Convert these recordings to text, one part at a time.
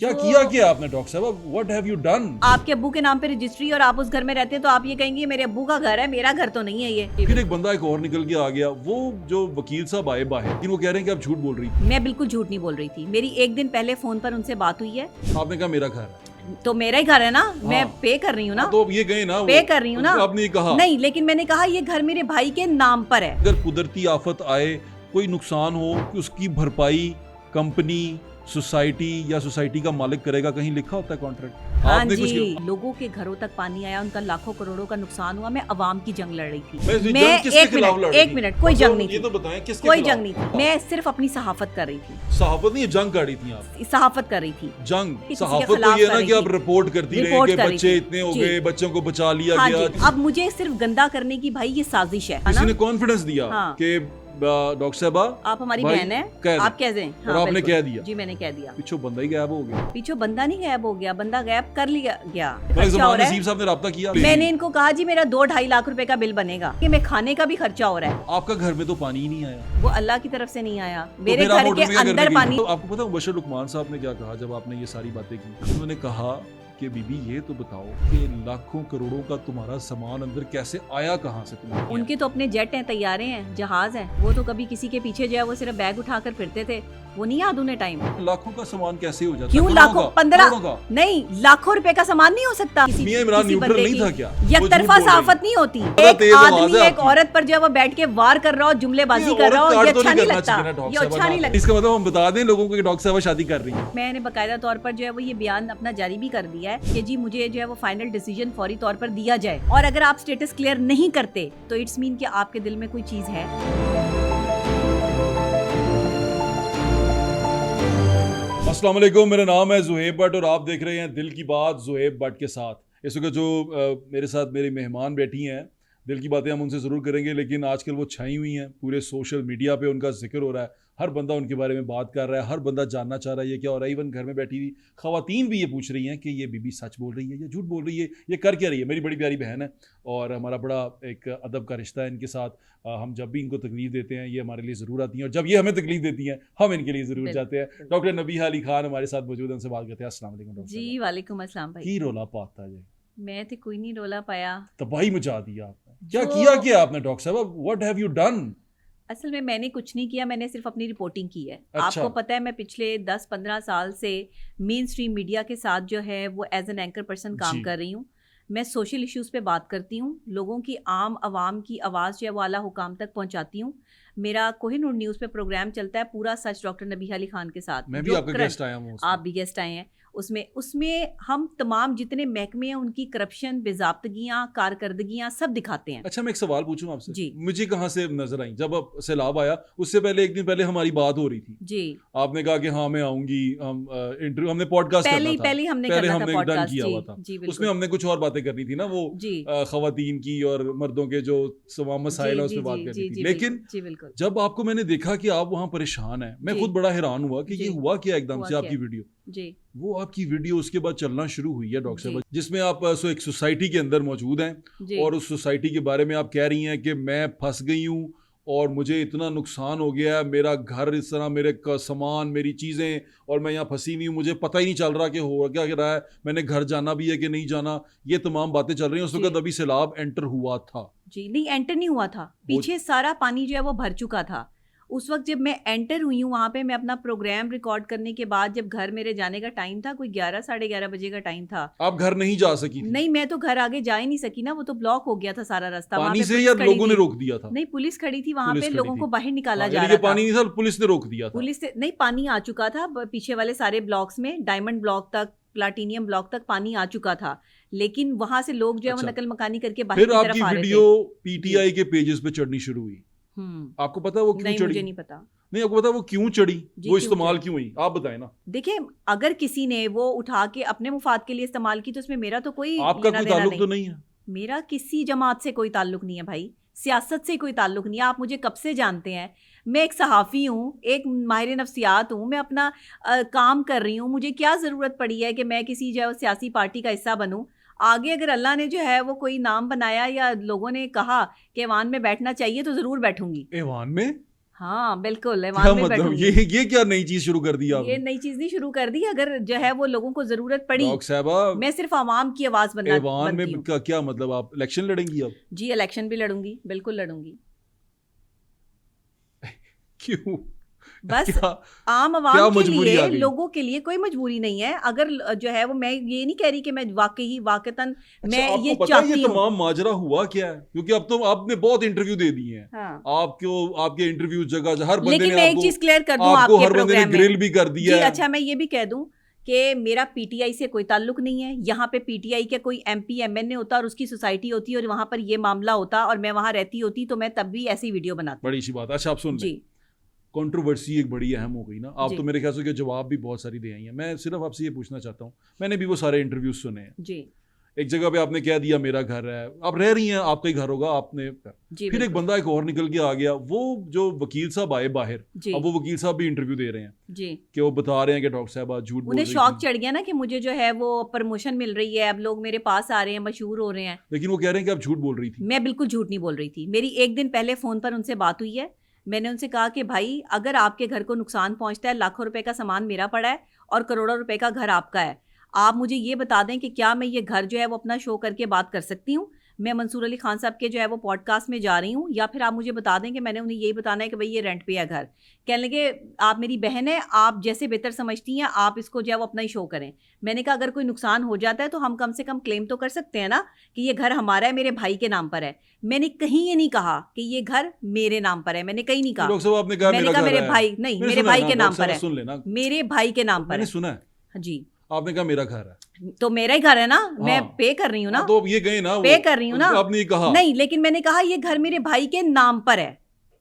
क्या किया क्या आपने डॉक्टर साहब? What have you done? आपके अब्बू के नाम पे रजिस्ट्री और आप उस घर में रहते हैं तो आप ये कहेंगे मेरे अब्बू का घर है, मेरा घर तो नहीं है ये। फिर एक बंदा एक और निकल के आ गया, वो जो वकील साहब आए बाहर, लेकिन वो कह रहे हैं कि आप झूठ बोल रही थी। मैं बिल्कुल झूठ नहीं बोल रही थी। मेरी एक दिन पहले फोन पर उनसे बात हुई है। आपने कहा मेरा घर है, तो मेरा ही घर है ना, मैं हाँ। पे कर रही हूँ ना, तो अब ये गए ना, पे कर रही हूँ ना। आपने ये कहा नहीं, लेकिन मैंने कहा ये घर मेरे भाई के नाम पर है। अगर कुदरती आफत आए, कोई नुकसान हो, कि उसकी भरपाई कंपनी, सोसाइटी या सोसाइटी का मालिक करेगा, कहीं लिखा होता है कॉन्ट्रैक्ट? हाँ आपने जी, कुछ लोगों के घरों तक पानी आया, उनका लाखों करोड़ों का नुकसान हुआ। मैं अवाम की जंग लड़ रही थी। मैं एक मिनट, कोई जंग नहीं ये थी, तो बताएं किसके कोई खिलाफ? जंग नहीं थी। मैं सिर्फ अपनी सहाफत कर रही थी। सहाफत नहीं, जंग काढ़ी थी आप? सहाफत कर रही थी। जंग किसी के सहाफत तो खिलाफ ये कर ना रही कि आप थी। रिपोर्ट करती रहे रिपोर्ट कि कर रही बच्चे थी। इतने हो जी। गए, बच्चों को बचा लिया हाँ गया। जी, अब मुझे सिर्फ गंदा करने की भाई ये साजिश है किसी ना? ने कॉन्फिडेंस दिया हाँ। कि डॉक्टर साहबा आप हमारी भाई, बहन है, आप कह दें। और आपने बिल्कुल। कह दिया। जी, मैंने कह दिया। पीछे बंदा ही गायब हो गया। पीछे बंदा नहीं गायब हो गया, बंदा गायब कर लिया गया। मलिक खर्चा हो ज़मान रहा है। नसीब साहब ने राब्ता किया। मैंने इनको कहा जी मेरा 2-2.5 लाख रुपए का बिल बनेगा, कि मैं खाने का भी खर्चा हो रहा है। आपका घर में तो पानी ही नहीं आया, वो अल्लाह की तरफ से नहीं आया, तो मेरे फिर आप घर होटल के में क्या करने अंदर गई? पानी। तो आपको पता है मुबशर लुकमान साहब ने क्या कहा जब आपने ये सारी बातें की? उन्होंने कहा कि बीबी ये तो बताओ कि लाखों करोड़ों का तुम्हारा सामान अंदर कैसे आया, कहाँ से तुम्हें? उनके तो अपने जेट हैं, तैयारे हैं, जहाज हैं। वो तो कभी किसी के पीछे जो है वो सिर्फ बैग उठाकर फिरते थे। वो नहीं याद उन्हें टाइम? लाखों का सामान कैसे हो जाता है? क्यों करोड़ों लाखों? का? 15 करोड़ों का? नहीं, लाखों रुपए का सामान नहीं हो सकता। मियां इमरान न्यूट्रल बंदे नहीं की था क्या? एक वो तरफा झूठ बोल रही सहाफत नहीं होती। बड़ा एक तेज आवाज आदमी है एक आपकी। औरत पर जो है वो बैठ के वार कर रहा हो, जुमलेबाजी ये कर रहा हो, औरत ये काट तो अच्छा नहीं करना लगता। चाहिए ना, डॉक्टर ये अच्छा साहब, नहीं ना। लगता। इसका मतलब हम बता दें लोगों को कि डॉक्टर साहब शादी कर रही है। मैंने बकायदा तौर पर जो है वो ये बयान अपना जारी भी कर दिया है कि जी मुझे जो है वो फाइनल डिसीजन फौरी तौर पर दिया जाए, और अगर आप स्टेटस क्लियर नहीं करते तो इट्स मीन कि आपके दिल में कोई चीज है। अस्सलाम वालेकुम, मेरा नाम है ज़ुहैब भट्ट और आप देख रहे हैं दिल की बात ज़ुहैब भट्ट के साथ। इस वक्त जो मेरे साथ मेरी मेहमान बैठी हैं, दिल की बातें हम उनसे ज़रूर करेंगे, लेकिन आजकल वो छाई हुई हैं, पूरे सोशल मीडिया पे उनका जिक्र हो रहा है, हर बंदा उनके बारे में बात कर रहा है, हर बंदा जानना चाह रहा है ये क्या हो रहा है। इवन घर में बैठी हुई ख़वातीन भी ये पूछ रही हैं कि ये बीबी सच बोल रही है या झूठ बोल रही है, ये कर क्या रही है। मेरी बड़ी प्यारी बहन है और हमारा बड़ा एक अदब का रिश्ता है इनके साथ। हम जब भी इनको तकलीफ़ देते हैं ये हमारे लिए ज़रूर आती हैं, और जब ये हमें तकलीफ़ देती हैं हम इनके लिए ज़रूर जाते हैं। डॉक्टर नबीहा अली खान हमारे साथ मौजूद हैं, उनसे बात करते हैं। अस्सलाम वालेकुम डॉक्टर जी वालेकुम अस्सलाम भाई। की रोला पाता जी, मैं तो कोई नहीं रोला पाया। तबाही मचा दिया आपने। क्या जो- किया क्या आपने डॉक्टर साहब? What have you done? असल में मैंने कुछ नहीं किया, मैंने सिर्फ अपनी रिपोर्टिंग की है। अच्छा। आपको पता है मैं पिछले 10-15 साल से मेन स्ट्रीम मीडिया के साथ जो है वो एज एन एंकर पर्सन काम जी। कर रही हूँ। मैं सोशल इश्यूज पे बात करती हूँ, लोगों की आम आवाम की आवाज़ जो है वो आला हुकाम तक पहुँचाती हूँ। मेरा कोहिनूर न्यूज़ पे प्रोग्राम चलता है पूरा सच डॉक्टर नबीहा अली खान के साथ। मैं भी जो आपका करंट- गेस्ट आया हूँ उसमें। आप भी गेस्ट आए हैं उसमें हम तमाम जितने महकमे हैं उनकी करप्शन, बेजाब्तगियाँ, कारकर्दगियाँ सब दिखाते हैं। अच्छा, मैं एक सवाल पूछूं आपसे? जी। मुझे कहाँ से नजर आई जब अब सैलाब आया? उससे पहले एक दिन पहले हमारी बात हो रही थी, जी, आपने कहा कि हाँ मैं आऊंगी, हम इंटरव्यू, हमने पॉडकास्ट पहले करना ही था, पहले ही हमने पहले करना था हमने डन पॉडकास्ट। किया जी, हुआ था। जी बिल्कुल। उसमें हमने कुछ और बातें करनी थी ना, वो जी खवातीन की और मर्दों के जो तमाम मसाइल है जी, उस पर जी, बात जी, करनी जी, थी। जी, लेकिन जी बिल्कुल। जब आपको मैंने देखा कि आप वहाँ परेशान हैं, मैं जी। खुद बड़ा हैरान हुआ कि जी। ये हुआ क्या एकदम हुआ से आपकी क्या? वीडियो। जी वो आपकी वीडियो उसके बाद चलना शुरू हुई है डॉक्टर जी। साहब, जिसमें आप एक सोसाइटी के अंदर मौजूद हैं जी और उस सोसाइटी के बारे में आप कह रही हैं कि मैं फंस गई हूँ और मुझे इतना नुकसान हो गया है, मेरा घर इस तरह, मेरे सामान, मेरी चीज़ें, और मैं यहाँ फंसी हुई हूँ, मुझे पता ही नहीं चल रहा कि हो क्या रहा है, मैंने घर जाना भी है कि नहीं जाना, ये तमाम बातें चल रही हैं। उस जी। वक्त अभी सैलाब एंटर हुआ था। जी नहीं, एंटर नहीं हुआ था, पीछे सारा पानी जो है वो भर चुका था। उस वक्त जब मैं एंटर हुई हूँ वहाँ पे, मैं अपना प्रोग्राम रिकॉर्ड करने के बाद जब घर मेरे जाने का टाइम था, कोई 11-11:30 बजे का टाइम था। आप घर नहीं जा सकी थी? नहीं, मैं तो घर आगे जा ही नहीं सकी ना, वो तो ब्लॉक हो गया था सारा रास्ता। वहाँ पानी पे से पुलिस या खड़ी लोगों ने थी। रोक दिया था? नहीं, पुलिस खड़ी थी वहाँ पुलिस पे, खड़ी लोगों थी। को बाहर निकाला जा यानी रहा कि पानी था। नहीं था, पुलिस ने रोक दिया था। पुलिस से नहीं, पानी आ चुका था पीछे वाले सारे ब्लॉक्स में, डायमंड ब्लॉक तक, प्लाटीनियम ब्लॉक तक पानी आ चुका था, लेकिन वहां से लोग जो है वो अच्छा। नकल मकानी करके बाहर फिर की आपकी तरफ आ रहे वीडियो थे। पीटीआई के पेजेस पे चढ़नी शुरू हुई। आपको पता है वो क्यों नहीं, चढ़ी? मुझे नहीं पता। नहीं, आपको पता है वो क्यों चढ़ी, जी, वो क्यों इस्तेमाल चढ़ी? क्यों हुई, आप बताएं ना। देखिए, अगर किसी ने वो उठा के अपने मुफाद के लिए इस्तेमाल की तो उसमें मेरा तो कोई आपका लेना कोई देना ताल्लुक नहीं। तो नहीं है? मेरा किसी जमात से कोई ताल्लुक नहीं है भाई, सियासत से कोई ताल्लुक नहीं है। आप मुझे कब से जानते हैं, मैं एक सहाफ़ी हूँ, एक माहिर नफ्सियात हूँ, मैं अपना काम कर रही हूँ। मुझे क्या ज़रूरत पड़ी है कि मैं किसी जो सियासी पार्टी का हिस्सा बनूँ? आगे अगर अल्लाह ने जो है वो कोई नाम बनाया या लोगों ने कहा कि ऐवान में बैठना चाहिए तो ज़रूर बैठूंगी। ऐवान में? हाँ बिल्कुल, क्या ऐवान में मतलब बैठूंगी। ये क्या नई चीज शुरू कर दी ये आपने? नई चीज नहीं शुरू कर दी, अगर जो है वो लोगों को जरूरत पड़ी, डॉक्टर साहबा, मैं सिर्फ आवाम की आवाज ऐवान बनती में हूँ। क्या मतलब, आप इलेक्शन लड़ेंगी अब? जी इलेक्शन भी लड़ूंगी, बिल्कुल लड़ूंगी। क्यों? बस क्या आम क्या आवाम के मजबूरी आ लिए, गई? लोगों के लिए कोई मजबूरी नहीं है। अगर जो है वो, मैं ये नहीं कह रही कि मैं वाकतन अच्छा, मैं आपको ये पता है ये चाहती हूँ। तमाम माजरा हुआ क्या है? क्योंकि अब तो आपने बहुत इंटरव्यू दे दिए हैं। हाँ, आपके इंटरव्यू जगह हर बंदे लेकिन ने मैं एक आपको चीज क्लियर कर दूं आपको आपके हर बंदे ने प्रोग्राम में। ग्रिल भी कर जी दिया है। अच्छा, मैं ये भी कह दूं कि मेरा पीटीआई से कोई ताल्लुक नहीं है। यहाँ पे पीटीआई के कोई एमपी एमएनए होता और उसकी सोसाइटी होती और वहां पर ये मामला होता और मैं वहां रहती होती, तो मैं तब भी ऐसी वीडियो बनाती। बड़ी सी बात। अच्छा, आप सुन लें, जी कंट्रोवर्सी एक बड़ी अहम हो गई ना। आप जी तो मेरे ख्याल से जवाब भी बहुत सारी दे आई हैं। मैं सिर्फ आपसे ये पूछना चाहता हूँ, मैंने भी वो सारे इंटरव्यूज सुने हैं। जी एक जगह पे आपने कह दिया मेरा घर है, आप रह रही हैं, आपका ही घर होगा, आपने जी फिर एक बिल्कुल। बंदा एक और निकल के आ गया, वो जो वकील साहब आए बाहर, जी अब वो वकील साहब भी इंटरव्यू दे रहे हैं जी कि वो बता रहे हैं कि डॉक्टर साहब आज झूठ बोल उन्हें रही शौक थी। चढ़ गया ना कि मुझे जो है वो प्रमोशन मिल रही है, अब लोग मेरे पास आ रहे हैं, मशहूर हो रहे हैं। लेकिन वो कह रहे हैं कि आप झूठ बोल रही थी। मैं बिल्कुल झूठ नहीं बोल रही थी। मेरी एक दिन पहले फोन पर उनसे बात हुई है। मैंने उनसे कहा कि भाई अगर आपके घर को नुकसान पहुंचता है, लाखों रुपए का सामान मेरा पड़ा है और करोड़ों रुपए का घर आपका है, आप मुझे ये बता दें कि क्या मैं ये घर जो है वो अपना शो करके बात कर सकती हूँ। मैं मंसूर अली खान साहब के जो है वो पॉडकास्ट में जा रही हूँ, या फिर आप मुझे बता दें कि मैंने उन्हें यही बताना है कि भाई ये रेंट पे है घर। कहने लगे आप मेरी बहन है, आप जैसे बेहतर समझती हैं, आप इसको जो है वो अपना ही शो करें। मैंने कहा अगर कोई नुकसान हो जाता है तो हम कम से कम क्लेम तो कर सकते हैं ना कि ये घर हमारा है, मेरे भाई के नाम पर है। मैंने कहीं ये नहीं कहा कि ये घर मेरे नाम पर है, मैंने कहीं नहीं कहा। डॉक्टर साहब आपने कहा मैंने मेरा कहा घर मेरे है। भाई नहीं, मैंने मेरे सुना है भाई ना, के नाम डॉक्टर पर साहब है, सुन लेना, मेरे भाई के नाम पर मैंने है। सुना है, जी आपने कहा मेरा घर है। तो मेरा ही घर है ना, मैं हाँ पे कर रही हूँ ना, हाँ, तो अब ये गए ना, पे वो कर रही हूँ ना। आपने ये कहा। नहीं, लेकिन मैंने कहा ये घर मेरे भाई के नाम पर है।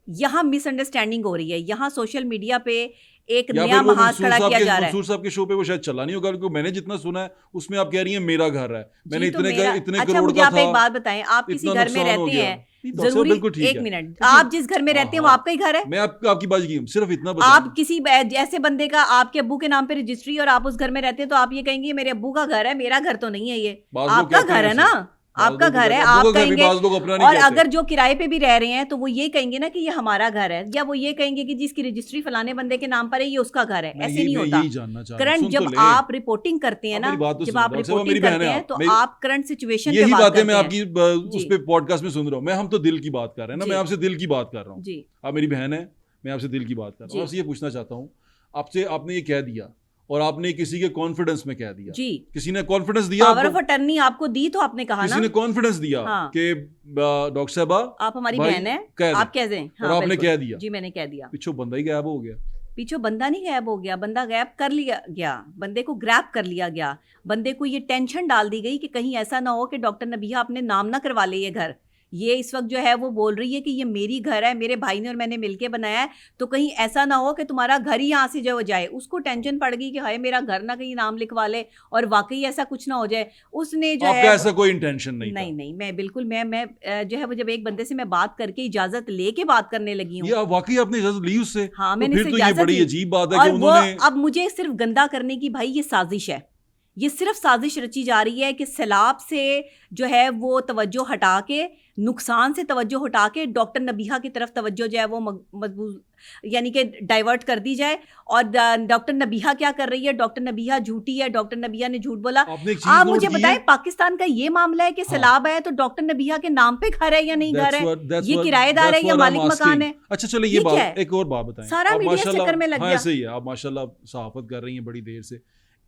यहाँ मिसअंडरस्टैंडिंग हो रही है। यहाँ सोशल मीडिया पे एक या नया फिर वो महाज खड़ा किया जा रहा है। मंसूर साहब के शो पे वो शायद चला नहीं होगा, क्योंकि मैंने जितना सुना है उसमें आप कह रही हैं मेरा घर है, मैंने जी तो मेरा, इतने अच्छा करोड़ मुझे का आप था, एक बात बताएं, आप किसी इतना घर में नुकसान हो रहते गया। हैं, नहीं, डॉक्टर साहब जरूरी, बिल्कुल ठीक एक है, मिनट, क्योंकि आप जिस घर में हाँ रहते हैं वो हाँ, आपका ही घर है। मैं आपकी बात की सिर्फ इतना आप बताऊं। किसी ऐसे बंदे का आपके अब्बू के नाम पे रजिस्ट्री और आप उस घर में रहते हैं तो आप ये कहेंगे मेरे अब्बू का घर है, मेरा घर तो नहीं है, ये बाज लोग आपका कहते हैं घर है ऐसे, ना, बाज आपका लोग तो घर है, कहते हैं, आप अब्बू का घर भी कहेंगे। बाज लोग अपना नहीं और कहते। अगर जो किराए पे भी रह रहे हैं तो वो ये कहेंगे ना कि ये हमारा घर है, या वो ये कहेंगे कि जिसकी रजिस्ट्री फलाने बंदे के नाम पर है ये उसका घर है। ऐसे नहीं होता। यही जानना चाह रहा हूं, करंट सुन तो जब ले। आप रिपोर्टिंग करते हैं आप ना, मेरी बात तो जब सुनो, आप डॉक्टर साहब, मेरी रिपोर्टिंग बहन करते है हैं आप, तो मेरी आप करंट सिचुएशन पे यही बात बातें मैं करते हैं। आपकी उस जी पे पॉडकास्ट में सुन रहा हूँ। हम तो दिल की बात कर रहे हैं ना, जी मैं आपसे दिल की बात कर रहा हूँ। जी आप मेरी बहन है, मैं आपसे दिल की बात कर रहा हूँ। जी आपसे ये पूछना चाहता हूँ, आपसे आपने ये कह दिया और आपने किसी के कॉन्फिडेंस में कह दिया, जी किसी ने कॉन्फिडेंस दिया पावर ऑफ आपको, अटर्नी आपको दी तो आपने कहा किसी ना, ने कॉन्फिडेंस दिया हाँ। कि डॉक्टर साहबा आप हमारी भाई बहन है, कह आप दें, कह दें। और हाँ आपने बिल्कुल। कह दिया, जी मैंने कह दिया। पिछो बंदा ही गायब हो गया। पीछे बंदा नहीं गायब हो गया, बंदा गायब कर लिया गया, बंदे को ग्रैब कर लिया गया। बंदे को ये टेंशन डाल दी गई कि कहीं ऐसा ना हो कि डॉक्टर नबिया अपने नाम ना करवा ले ये घर। ये इस वक्त जो है वो बोल रही है कि ये मेरी घर है, मेरे भाई ने और मैंने मिलके बनाया है, तो कहीं ऐसा ना हो कि तुम्हारा घर ही यहाँ से जो जाए। उसको टेंशन पड़ गई कि हाय मेरा घर ना कहीं नाम लिखवा ले और वाकई ऐसा कुछ ना हो जाए। उसने जो आपका है ऐसा कोई इंटेंशन नहीं नहीं था? नहीं, मैं बिल्कुल, मैं जो है वो जब एक बंदे से मैं बात करके इजाजत लेके बात करने लगी हूँ। ये आप वाकई आपने इजाजत ली उससे? हाँ तो मैंने फिर इससे तो ये इजाजत बड़ी ली। अजीब बात है और कि वो उन्होंने अब मुझे सिर्फ गंदा करने की, भाई ये साजिश है, ये सिर्फ साजिश रची जा रही है कि सैलाब से जो है वो तवज्जो हटा के, नुकसान से तवज्जो हटा के डॉक्टर नबीहा की तरफ तवज्जो जो है वो मजबूत यानी कि डाइवर्ट कर दी जाए। और डॉक्टर नबीहा क्या कर रही है? डॉक्टर नबीहा झूठी है, डॉक्टर नबीहा ने झूठ बोला। आपने एक चीज आप नोट मुझे की बताएं, है? पाकिस्तान का ये मामला है कि हाँ। सैलाब है तो डॉक्टर नबीहा के नाम पे घर है या नहीं घर है, ये किराएदार है या मालिक मकान है? अच्छा चलो ये ये क्या बात, है? एक और बात बताएं। सारा आप मीडिया इस माशाल्लाह, चक्कर में लग हाँ गया। ऐसे ही है, आप माशाल्लाह सहाफत कर रही हैं बड़ी देर से।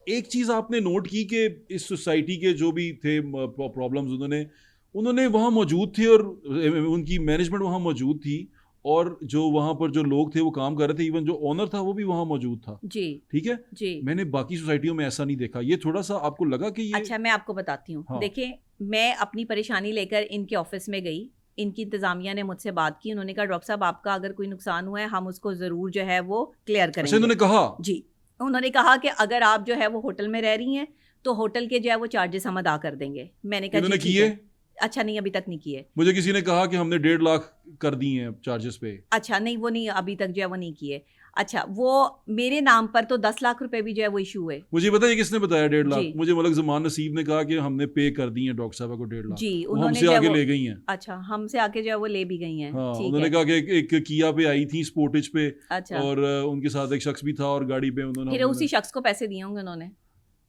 एक चीज आपने नोट की कि इस सोसाइटी के जो भी थे प्रॉब्लम्स, उन्होंने वहाँ मौजूद थे और उनकी मैनेजमेंट वहाँ मौजूद थी, और जो वहाँ पर जो लोग थे वो काम कर रहे थे, इवन जो ओनर था वो भी वहाँ मौजूद था। जी ठीक है, जी। मैंने बाकी सोसाइटियों में ऐसा नहीं देखा। ये थोड़ा सा आपको लगा कि ये अच्छा मैं आपको बताती हूँ। हाँ। देखिए, मैं अपनी परेशानी लेकर इनके ऑफिस में गई, इनकी इंतजामिया ने मुझसे बात की, उन्होंने कहा डॉक्टर साहब आपका अगर कोई नुकसान हुआ है हम उसको जरूर जो है वो क्लियर अच्छा, करेंगे। इन्होंने कहा? जी, उन्होंने कहा कि अगर आप जो है वो होटल में रह रही हैं तो होटल के जो है वो चार्जेस हम अदा कर देंगे। मैंने कहा इन्होंने जी ठीक किए? है। अच्छा नहीं, अभी तक नहीं किए। मुझे किसी ने कहा कि हमने 1.5 लाख कर दिए हैं चार्जेस पे। अच्छा नहीं, वो नहीं, अभी तक जो है वो नहीं किए। अच्छा, वो मेरे नाम पर तो 10 लाख रुपए भी जो है वो इशू हुए। मुझे पता है किसने बताया 1.5 लाख, जी। मुझे मलक ज़मान नसीब ने कहा कि हमने पे कर दिए हैं डॉक्टर साहब को 1.5 लाख। जी, वो उन्होंने हमसे जो है आगे वो, ले गई हैं। अच्छा हमसे आके जो है वो ले भी गई हैं। हाँ, ठीक उन्होंने है। कहा कि एक किया पे आई थी स्पोर्टेज पे, अच्छा, और उनके साथ एक शख्स भी था और गाड़ी पे उन्होंने फिर उसी शख्स को पैसे दिए होंगे उन्होंने,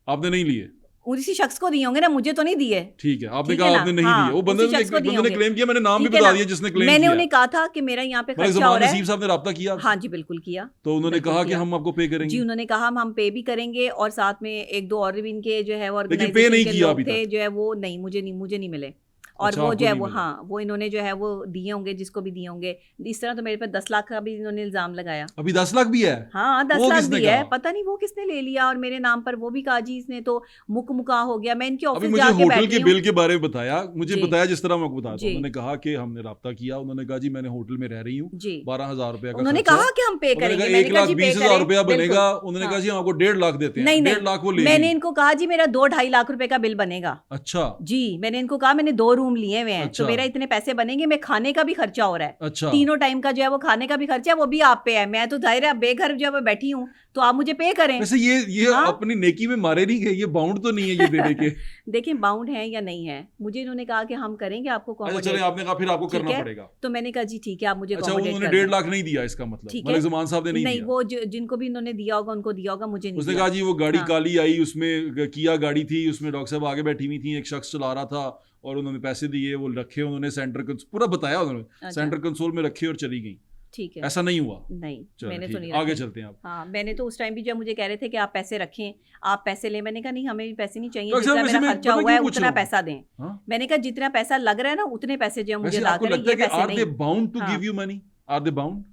आपने नहीं लिए। उसी शख्स को दिए होंगे ना, मुझे तो नहीं दिए। ठीक है, आपने ठीक कहा है ना? आपने नहीं हाँ, दिए, वो बंदे उसी शख्स को दिए ने होंगे। क्लेम किया, मैंने नाम भी ठीक है बता ना? दिया जिसने क्लेम मैंने किया। उन्हें कहा था कि मेरा यहाँ पे मलक खर्चा हो ज़मान रहा है। नसीब साहब ने रब्ता किया आपसे? हाँ जी, बिल्कुल किया। तो उन्होंने बिल्कुल कहा कि किया। हम आपको पे जी, करेंगे, उन्होंने कहा हम पे भी करेंगे, और साथ में एक दो और भी इनके जो है वो लेकिन पे ऑर्गेनाइजेशन नहीं के किया लोग अभी थे तक। जो है वो नहीं, मुझे नहीं मिले। और अच्छा, वो आपको जो है नहीं वो, मिले। हाँ, वो इन्होंने जो है वो दिए होंगे जिसको भी दिए होंगे। इस तरह तो मेरे पे 10 लाख का भी इन्होंने इल्जाम लगाया। अभी 10 लाख भी है। हाँ, 10 वो लाख किसने भी है, कहा? पता नहीं वो किसने ले लिया, और मेरे नाम पर वो भी कहा जी इसने तो मुका हो गया। मैं इनके अभी ऑफिस मुझे जाके होटल बैठी के हूँ। बिल के बारे में बताया, मुझे जी। बताया जिस तरह मैं आपको बताता जी। हूँ। उन्होंने कहा कि हमने रब्ता किया, उन्होंने कहा जी मैंने होटल में रह रही हूँ, जी, 12,000 रुपया का उन्होंने खर्चा कहा है। कि हम पे उन्होंने करेंगे, कहा मैंने कहा जी पे 1,20,000 करें, रुपया बनेगा। बिल्कुल। उन्होंने हाँ। कहा जी हम आपको 1.5 लाख देते हैं। नहीं 1.5 लाख वो ले मैंने गई। इनको कहा जी मेरा 2-2.5 लाख रुपए का बिल बनेगा। अच्छा जी, मैंने इनको कहा मैंने 2 रूम लिए हुए हैं, अच्छा। तो मेरा इतने पैसे बनेंगे, मैं खाने का भी खर्चा हो रहा है, अच्छा, तीनों टाइम का जो है वो खाने का भी खर्चा है, वो भी आप पे है। मैं तो जाहिर है बेघर जो है मैं बैठी हूँ, तो आप मुझे पे करें। वैसे ये हाँ? अपनी नेकी में मारे नहीं गए, ये बाउंड तो नहीं है ये देने के। देखिए बाउंड है या नहीं है, मुझे इन्होंने कहा कि हम करेंगे आपको अच्छा चले, accommodate। आपने कहा फिर आपको ठीक करना है? पड़ेगा। तो मैंने कहा जी ठीक है, आप मुझे अच्छा, accommodate उन्होंने कर 1.5 दें। लाख नहीं दिया, इसका मतलब ठीक है? मलक ज़मान साहब ने नहीं नहीं, दिया। वो जिनको भी इन्होंने दिया होगा उनको दिया होगा, मुझे नहीं उसने दिया। कहा जी वो गाड़ी हाँ। काली आई, उसमें किया गाड़ी थी, उसमें डॉक्टर साहब आगे बैठी हुई थी, एक शख्स चला रहा था और उन्होंने पैसे दिए, वो रखे उन्होंने पूरा बताया उन्होंने, अच्छा। सेंटर कंसोल में रखे और चली गई। ठीक है, ऐसा नहीं हुआ। नहीं चलो मैंने ठीक तो नहीं है, आगे रखे। चलते हैं आप। हाँ, मैंने तो उस टाइम भी जब मुझे कह रहे थे कि आप पैसे रखें, आप पैसे लें, मैंने कहा नहीं हमें भी पैसे नहीं चाहिए, डॉक्टर जितना साहब, मेरा वैसे मैं खर्चा पता हुआ है क्यों पूछ उतना रहा हूँ? पैसा दें। हाँ? मैंने कहा जितना पैसा लग रहा है ना उतने पैसे जो है मुझे वैसे अदा आपको करें, लगता है ये कि पैसे आर दे नहीं। बाउंड टू हाँ। Give you money? Are they bound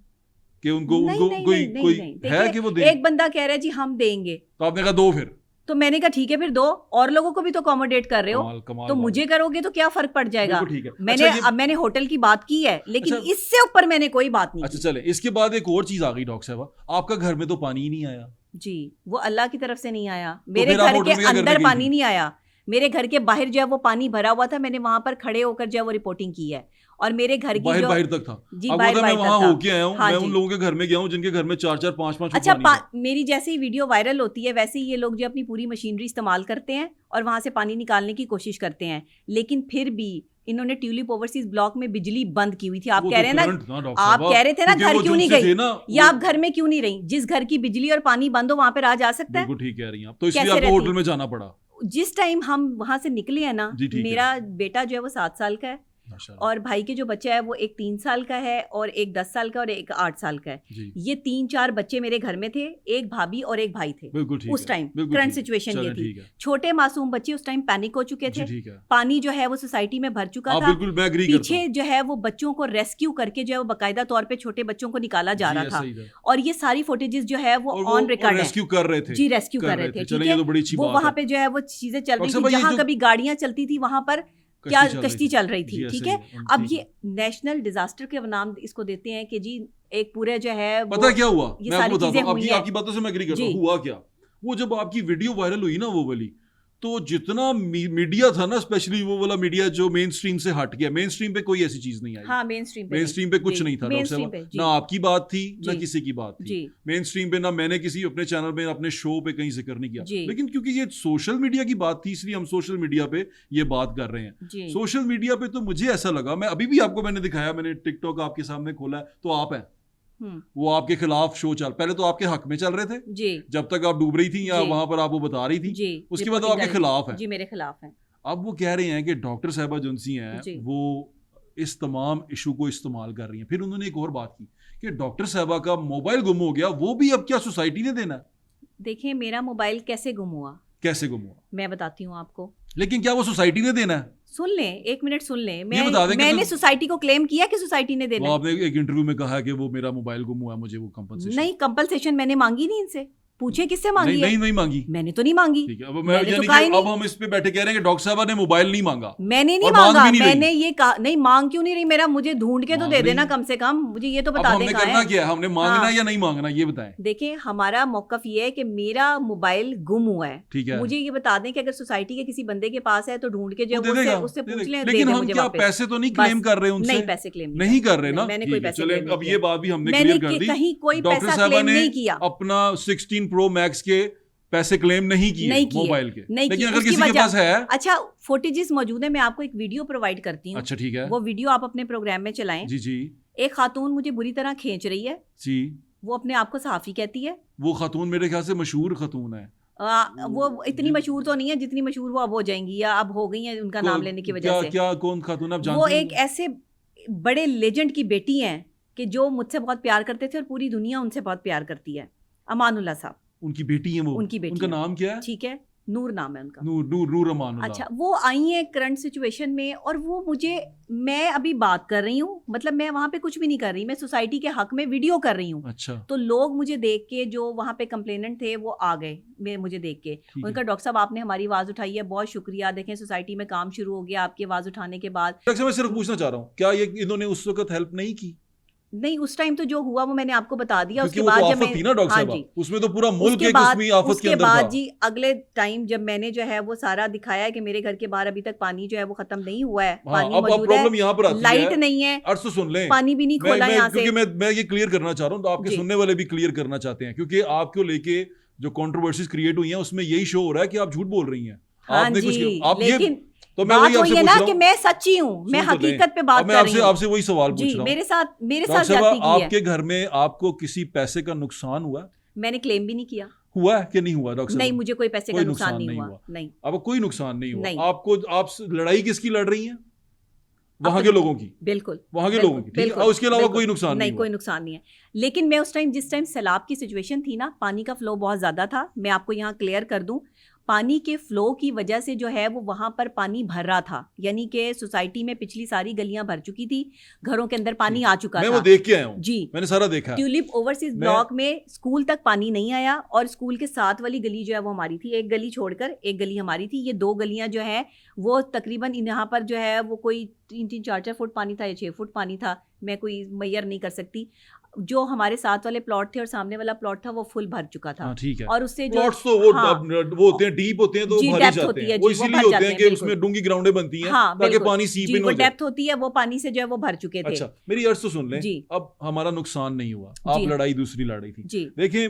कि उनको नहीं, उनको नहीं, कोई नहीं, कोई नहीं, है देखिए, कि वो दे? एक बंदा कह रहा है जी हम देंगे, तो आपने कहा दो, फिर तो मैंने कहा ठीक है फिर दो, और लोगों को भी तो अकोमोडेट कर रहे हो, कमाल कमाल तो बात मुझे है। करोगे तो क्या फर्क पड़ जाएगा। बिल्कुल ठीक है। मैंने अच्छा, अब मैंने होटल की बात की है, लेकिन अच्छा। इससे ऊपर मैंने कोई बात नहीं अच्छा की। चले, इसके बाद एक और चीज आ गई डॉक्टर साहब, आपका घर में तो पानी ही नहीं आया। जी, वो अल्लाह की तरफ से नहीं आया, मेरे फिर आप घर होटल के में क्या करने अंदर गई पानी थी? नहीं आया, मेरे घर के बाहर जो है वो पानी भरा हुआ था, मैंने वहां पर खड़े होकर जो है वो रिपोर्टिंग की है, और मेरे घर की बाहर जो बाहर तक था। जी अब बाहर मैं बाहर वहां तक था। होके आया हूँ, हाँ मैं जी। उन लोगों के घर में गया हूँ जिनके घर में 4-4 5-5 अच्छा, पानी था। मेरी जैसे ही वीडियो वायरल होती है वैसे ही ये लोग जो अपनी पूरी मशीनरी इस्तेमाल करते हैं और वहां से पानी निकालने की कोशिश करते हैं, लेकिन फिर भी इन्होंने ट्यूलिप ओवरसीज ब्लॉक में बिजली बंद की हुई थी। आप वो कह तो रहे हैं ना, करंट था डॉक्टर आप साहब, कह रहे थे ना क्योंकि घर वो क्यों नहीं जिनसे गई, थे ना, या वो- आप घर में क्यों नहीं रही, जिस घर की बिजली और पानी बंद हो वहां पे रहा जा सकता है। बिल्कुल ठीक कह रही हैं आप, तो इसलिए कैसे आपको रहती? होटल में जाना पड़ा। जिस टाइम हम वहां से निकले हैं ना, जी, ठीक है। मेरा बेटा जो है वो 7 साल का है, माशाल्लाह। और भाई के जो बच्चा है वो एक 3 साल का है, और एक 10 साल का, और एक 8 साल का है। जी ये 3-4 बच्चे मेरे घर में थे, एक भाभी और एक भाई थे बिल्कुल ठीक उस है, टाइम। बिल्कुल करंट ठीक है। सिचुएशन ये चलें, थी। ठीक है। छोटे मासूम बच्चे उस टाइम पैनिक हो चुके जी थे, ठीक है। पानी जो है वो सोसाइटी में भर चुका हाँ था, बिल्कुल, मैं एग्री करता पीछे जो है वो बच्चों को रेस्क्यू करके जो है वो बाकायदा तौर पे छोटे बच्चों को निकाला जा रहा था, और ये सारी फुटेजेस जो है वो ऑन रिकॉर्ड है। रेस्क्यू कर रहे थे। जी, रेस्क्यू कर रहे थे, चलें, ठीक ये है। तो बड़ी अच्छी वो बात वहां है। पे जो है वो चीजें चल रही डॉक्टर थी, साहब, ये जहां जो कभी गाड़ियां चलती थी वहां पर क्या कश्ती चल रही थी, ठीक है। अब ये नेशनल डिजास्टर के नाम इसको देते हैं कि जी एक पूरे जो है पता क्या हुआ, ये मैं सारी आपको बताता चीजें हूँ, हुई हैं। आपकी बातों से मैं एग्री करता हूँ। जी। हुआ क्या, वो जब आपकी वीडियो वायरल हुई ना वो वाली, तो जितना मीडिया था ना, स्पेशली वो वाला मीडिया जो मेन स्ट्रीम से हट गया, मेन स्ट्रीम पे कोई ऐसी चीज नहीं आई। हाँ, मेन स्ट्रीम पे मेन स्ट्रीम पे कुछ नहीं था मेन डॉक्टर स्ट्रीम साहब, पे, जी। ना आपकी बात थी ना जी। किसी की बात थी। जी मेन स्ट्रीम पे ना मैंने किसी अपने चैनल पे अपने शो पे कहीं जिक्र नहीं किया, जी। लेकिन क्योंकि ये सोशल मीडिया की बात थी इसलिए हम सोशल मीडिया पे ये बात कर रहे हैं। जी सोशल मीडिया पे तो मुझे ऐसा लगा, मैं अभी भी आपको मैंने दिखाया, मैंने टिकटॉक आपके सामने खोला है, तो आप हैं हम्म, वो आपके खिलाफ शो चल, पहले तो आपके हक में चल रहे थे जी जब तक आप डूब रही थी या जी। वहां पर आप वो बता रही थी, जी, उसके बाद वो रिपोर्टिंग आपके कर- खिलाफ है। जी मेरे खिलाफ है। अब वो कह रहे हैं कि डॉक्टर साहबा जुनसी हैं जी। वो इस तमाम इशू को इस्तेमाल कर रही हैं। फिर उन्होंने एक और बात की कि डॉक्टर साहबा का मोबाइल गुम हो गया, वो भी अब क्या सोसाइटी ने देना है? देखिए मेरा मोबाइल कैसे गुम हुआ, कैसे गुम हुआ? मैं बताती हूँ आपको, लेकिन क्या वो सोसाइटी ने देना है? सुन लें, 1 मिनट सुन लें। बता दें कि मैंने तो- सोसाइटी को क्लेम किया कि सोसाइटी ने वो देना है? आपने एक इंटरव्यू में कहा कि वो मेरा मोबाइल गुम हुआ, मुझे वो कंपनसेशन। नहीं, कंपलसेशन मैंने मांगी नहीं इनसे। पूछे किससे मांगी है? नहीं मांगी। मैंने तो नहीं मांगी। ठीक है, अब मैंने तो यानी कहा ही कि नहीं। अब हम इस पे बैठे कह रहे हैं कि डॉक्टर साहब ने मोबाइल नहीं मांगा। मैंने नहीं और मांग मांगा, भी नहीं रही। मैंने ये कहा नहीं, मांग क्यों नहीं रही? मेरा मुझे ढूंढ के तो मांग दे रही देना है। कम से कम, मुझे ये तो अब बता हमने दें करना क्या है, हमने मांगना हाँ। या नहीं मांगना ये बताएं। देखिए हमारा मौकफ ये है कि मेरा मोबाइल गुम हुआ है, ठीक है, मुझे ये बता दें कि अगर सोसाइटी के किसी बंदे के पास है तो ढूंढ के जो वो है दे देगा, उससे दे पूछ देगा। लें, दे लेकिन दे हम मुझे क्या वापस। पैसे तो नहीं बस, क्लेम कर रहे उनसे? नहीं पैसे क्लेम नहीं कर रहे ना। मैंने ठीक कोई है, पैसे चले क्लेम नहीं अब किया। ये बात भी हमने मैंने क्लियर कर दी। कहीं कोई डॉक्टर पैसा साहबा क्लेम ने नहीं किया। अपना 16 प्रो मैक्स के पैसे क्लेम नहीं किए मोबाइल के। नहीं लेकिन किए, अगर उसकी किसी के वजह- पास है, अच्छा फुटेजेस मौजूद है, मैं आपको एक वीडियो प्रोवाइड करती हूँ। अच्छा ठीक है, वो वीडियो आप अपने प्रोग्राम में चलाएं। जी जी एक खातून मुझे बुरी तरह खींच रही है, जी। वो अपने आप को सहाफी कहती है। वो खातून मेरे ख्याल से मशहूर खातून है। वो इतनी मशहूर तो नहीं है जितनी मशहूर वो अब हो जाएंगी या अब हो गई है उनका नाम लेने की वजह से। क्या कौन खातून आप वो जानते हैं? एक ऐसे बड़े लेजेंड की बेटी हैं कि जो मुझसे बहुत प्यार करते थे और पूरी दुनिया उनसे बहुत प्यार करती है। अमानुल्लाह साहब उनकी बेटी है वो? उनकी बेटी उनका है। नाम क्या है? ठीक है, नूर नाम है उनका। नूर अमानुल्लाह। अच्छा, वो आई हैं करंट सिचुएशन में और वो मुझे, मैं अभी बात कर रही हूँ, मतलब मैं वहाँ पे कुछ भी नहीं कर रही, मैं सोसाइटी के हक में वीडियो कर रही हूँ। अच्छा, तो लोग मुझे देख के, जो वहाँ पे कंप्लेनेंट थे वो आ गए मुझे देख के, ठीक है। उनका डॉक्टर साहब आपने हमारी आवाज़ उठाई है, बहुत शुक्रिया, देखें सोसाइटी में काम शुरू हो गया आपकी आवाज़ उठाने के बाद। डॉक्टर साहब मैं सिर्फ पूछना चाह रहा हूँ, क्या ये इन्होंने उस वक्त हेल्प नहीं की? नहीं, उस टाइम तो जो हुआ वो मैंने आपको बता दिया। क्योंकि उसके वो बाद तो जब आफत थी ना डॉक्टर हाँ साहब, जी, उसमें तो पूरा मुल्क उसके एक बाद उसमें आफत के उसके अंदर बाद था। जी अगले टाइम जब मैंने जो है वो सारा दिखाया है कि मेरे घर के बाहर अभी तक पानी जो है वो खत्म नहीं हुआ है, हाँ, पानी अब मौजूद प्रॉब्लम है, यहाँ पर आती लाइट है। नहीं है, अर्ज तो सुन लें, पानी भी नहीं खोला यहाँ से। क्योंकि मैं ये क्लियर करना चाह रहा हूँ, तो आपके जी। सुनने वाले भी क्लियर करना चाहते हैं, क्योंकि आपको लेके जो कंट्रोवर्सीज क्रिएट हुई हैं उसमें यही शो हो रहा है कि आप झूठ बोल रही हैं। हाँ आपने जी, कुछ आप ये लेकिन तो मैं बात वही वही आपसे है पूछ ना रहा कि हूँ, मैं सच्ची हूँ, मैं सुन तो लें। हकीकत पे बात अब मैं कर रही हूँ। आपसे वही सवाल पूछ जी, रहा हूँ। मेरे साथ डॉक्टर ज्यादती साहब, की है। आपके घर में आपको किसी पैसे का नुकसान हुआ? मैंने क्लेम भी नहीं किया। हुआ है कि नहीं हुआ डॉक्टर साहब? नहीं, मुझे कोई पैसे का कोई नुकसान नुकसान नहीं नहीं हुआ। हुआ। नहीं, आपको कोई नुकसान नहीं हुआ? नहीं। आपको आप लड़ाई किसकी लड़ रही हैं? वहां के अपनी- लोगों की? बिल्कुल वहां के बिल्कुल, लोगों की, ठीक है। बिल्कुल, और उसके अलावा बिल्कुल। कोई नुकसान नहीं नहीं, हुआ? कोई नुकसान नहीं है। लेकिन मैं उस टाइम, जिस टाइम सैलाब की सिचुएशन थी ना, पानी का फ्लो बहुत ज्यादा था। मैं आपको यहाँ क्लियर कर दूं, पानी के फ्लो की वजह से जो है वो वहां पर पानी भर रहा था, यानी कि सोसाइटी में पिछली सारी गलियां भर चुकी थी, घरों के अंदर पानी आ चुका मैं था। वो देख के आया हूँ जी, मैंने सारा देखा है। ट्यूलिप ओवरसीज ब्लॉक में स्कूल तक पानी नहीं आया, और स्कूल के साथ वाली गली जो है वो हमारी थी, एक गली छोड़कर एक गली हमारी थी। ये दो गलियां जो है वो तकरीबन यहाँ पर जो है वो कोई 3-3, 4-4 फुट पानी था या 6 फुट पानी था, मैं कोई मैयर नहीं कर सकती। जो हमारे साथ वाले प्लॉट थे और सामने वाला प्लॉट था वो फुल भर चुका था। हाँ, ठीक है। और उससे जो प्लॉट्स तो वो हाँ, वो होते हैं, डीप होते हैं, तो जी, भर ही डेप्थ जाते होती हैं। है, वो जी, वो इसीलिए भर होते जाते हैं हैं, कि बिल्कुल। उसमें डूंगी ग्राउंडें बनती हैं, हाँ, ताकि बिल्कुल। पानी सीप जी, इन वो हो जाए। डेप्थ होती है, वो पानी से जो है वो भर चुके थे। अच्छा, मेरी अर्ज तो सुन लें। जी। अब हमारा नुकसान नहीं हुआ, आप जी। लड़ाई दूसरी लड़ाई थी। जी, देखें,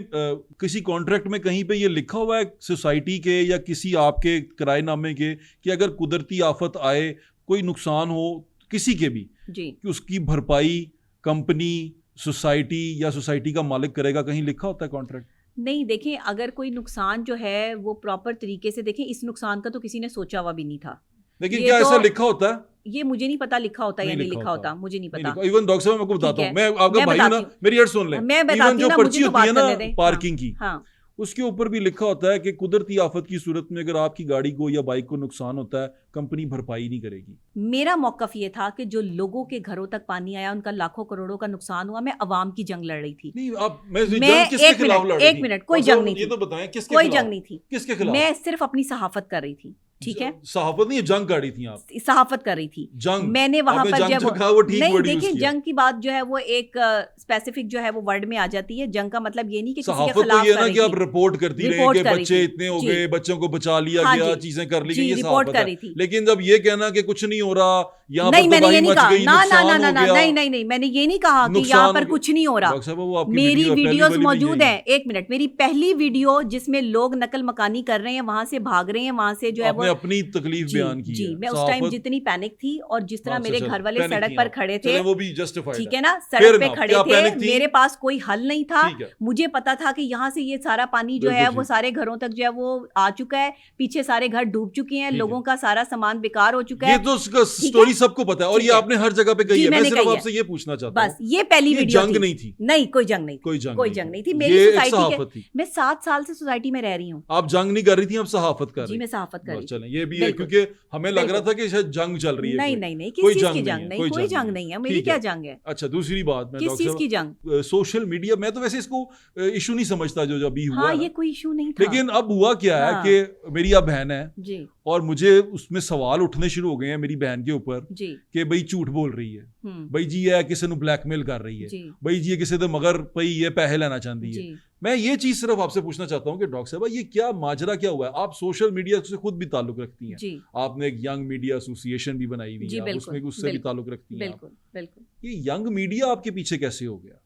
किसी कॉन्ट्रैक्ट में कहीं पे ये लिखा हुआ है सोसाइटी के या किसी आपके किराएनामे के कि अगर कुदरती आफत आए, कोई नुकसान हो किसी के भी, जी, कि उसकी भरपाई कंपनी, सोसाइटी या सोसाइटी का मालिक करेगा? कहीं लिखा होता है कॉन्ट्रैक्ट? नहीं, देखें अगर कोई नुकसान जो है वो प्रॉपर तरीके से, देखें इस नुकसान का तो किसी ने सोचा हुआ भी नहीं था। लेकिन ये क्या ऐसा तो- लिखा होता है? ये मुझे नहीं पता लिखा होता या नहीं नहीं लिखा लिखा होता। होता, मुझे नहीं नहीं पता। लिखा। इवन डॉक्टर साहब मैं आपको बताता ठीक हूँ, है, मैं आपका मैं भाई हूं ना, बताती हूँ। मेरी अर्ज सुन लें। मैं बताती इवन हूँ जो ना, पर्ची मुझे तो होती है बात ना करने दें। पार्किंग की, हाँ, उसके ऊपर भी लिखा होता है कि कुदरती आफत की सूरत में अगर आपकी गाड़ी को या बाइक को नुकसान होता है, कंपनी भरपाई नहीं करेगी। मेरा मौकफ ये था कि जो लोगों के घरों तक पानी आया, उनका लाखों करोड़ों का नुकसान हुआ, मैं अवाम की जंग लड़ रही थी। नहीं, आप मैं मैं जंग किसके एक खिलाफ मिनट, लड़ रही एक थी? मिनट, कोई डॉक्टर जंग साहब, नहीं ये थी, तो बताएं किसके कोई खिलाफ? जंग नहीं थी, किसके खिलाफ? मैं सिर्फ अपनी सहाफत कर रही थी। ठीक है, सहाफत नहीं, जंग काढ़ी थी आप? सहाफत कर रही थी जंग। मैंने वहां आपने पर जंग जब जो कहा वो ठीक नहीं, word use देखिए किया। जंग की बात जो है वो एक स्पेसिफिक जो है वो वर्ड में आ जाती है। जंग का मतलब ये नहीं कि किसी के सहाफत तो खिलाफ ये कर ना रही कि आप थी। रिपोर्ट करती रहे रिपोर्ट कि कर रही बच्चे थी। इतने हो जी। गए, बच्चों को बचा लिया हाँ गया, जी। चीजें कर ली जी, गई, ये रिपोर्ट सहाफत कर है। रही थी। लेकिन जब ये कहना कि कुछ नहीं हो रहा, यहाँ नहीं, पर मैंने ये तबाही नहीं मच कहा, गई, ना ना ना नुकसान ना हो ना, गया। नहीं नहीं नहीं, मैंने ये नहीं कहा कि नुकसान यहाँ हो पर गया। कुछ नहीं हो रहा। डॉक्टर साहब, वो आपकी मेरी वीडियो है, पहली वीडियोस वाली में मौजूद यही हैं, एक मिनट, मेरी पहली वीडियो जिसमें लोग नकल मकानी कर रहे हैं, वहां से भाग रहे हैं, वहां से जो है आपने वो अपनी तकलीफ जी, बयान की जी, है। मैं उस टाइम सहाफत- जितनी पैनिक थी और जिस तरह अच्छा, मेरे चलो, घर वाले पैनिक सड़क थी पर आप। खड़े चले, थे, वो भी जस्टिफाइड ठीक है ना, Fair सड़क पे enough, खड़े क्या थे, पैनिक थी? मेरे पास कोई हल नहीं था। ठीक है। मुझे पता था कि यहाँ से ये सारा पानी जो है बिल्कुल वो ठीक। सारे घरों तक जो है वो आ चुका है, पीछे सारे घर डूब चुके हैं, ठीक है। लोगों का सारा सामान बेकार हो चुका ये है। तो स्टोरी सबको पता है और ठीक ये है। आपने हर जगह पे कही जी, है। मैं मैंने सिर्फ कही है। आपसे ये पूछना चाहता बस हूँ, ये पहली ये वीडियो जंग थी। नहीं थी? नहीं, कोई जंग नहीं थी, कोई जंग कोई नहीं जंग थी। नहीं थी। मेरी ये एक सोसाइटी सहाफत के थी। मैं 7 साल से सोसाइटी में रह रही हूँ। आप जंग नहीं कर रही थी, आप सहाफत कर जी, रही मैं सहाफत कर रही बस थी। चलें, ये भी है, बिल्कुल। क्योंकि हमें लग रहा बिल्कुल। था कि शायद जंग चल रही है। नहीं कोई। नहीं नहीं, कोई किस चीज जंग की नहीं जंग है, नहीं, कोई कोई जंग जंग नहीं नहीं है, है। मेरी ठीक क्या है। जंग है? अच्छा, दूसरी बात, मैं किस डॉक्टर चीज की साहब जंग? सोशल मीडिया, मैं तो वैसे इसको इशू नहीं समझता जो अभी हुआ हाँ, है ये ना। कोई इशू नहीं था। लेकिन अब हुआ क्या है हाँ। कि मेरी अब बहन है जी और मुझे उसमें सवाल उठने शुरू हो गए हैं मेरी बहन के ऊपर जी। कि भाई झूठ बोल रही है, भाई जी ये किसी ਨੂੰ ब्लैकमेल कर रही है, जी भाई जी ये किसी ਦੇ मगर पई ये पैसे लेना चाहती है। जी। मैं ये चीज सिर्फ आपसे पूछना चाहता हूँ कि डॉक्टर साहब ये क्या माजरा क्या हुआ है? आप सोशल मीडिया से खुद भी ताल्लुक रखती हैं, जी आपने एक यंग मीडिया एसोसिएशन भी बनाई हुई जी, है, आप बिल्कुल, उसमें उससे भी बिल्कुल, ताल्लुक रखती हैं आप। बिल्कुल बिल्कुल। ये यंग मीडिया आपके पीछे कैसे हो गया?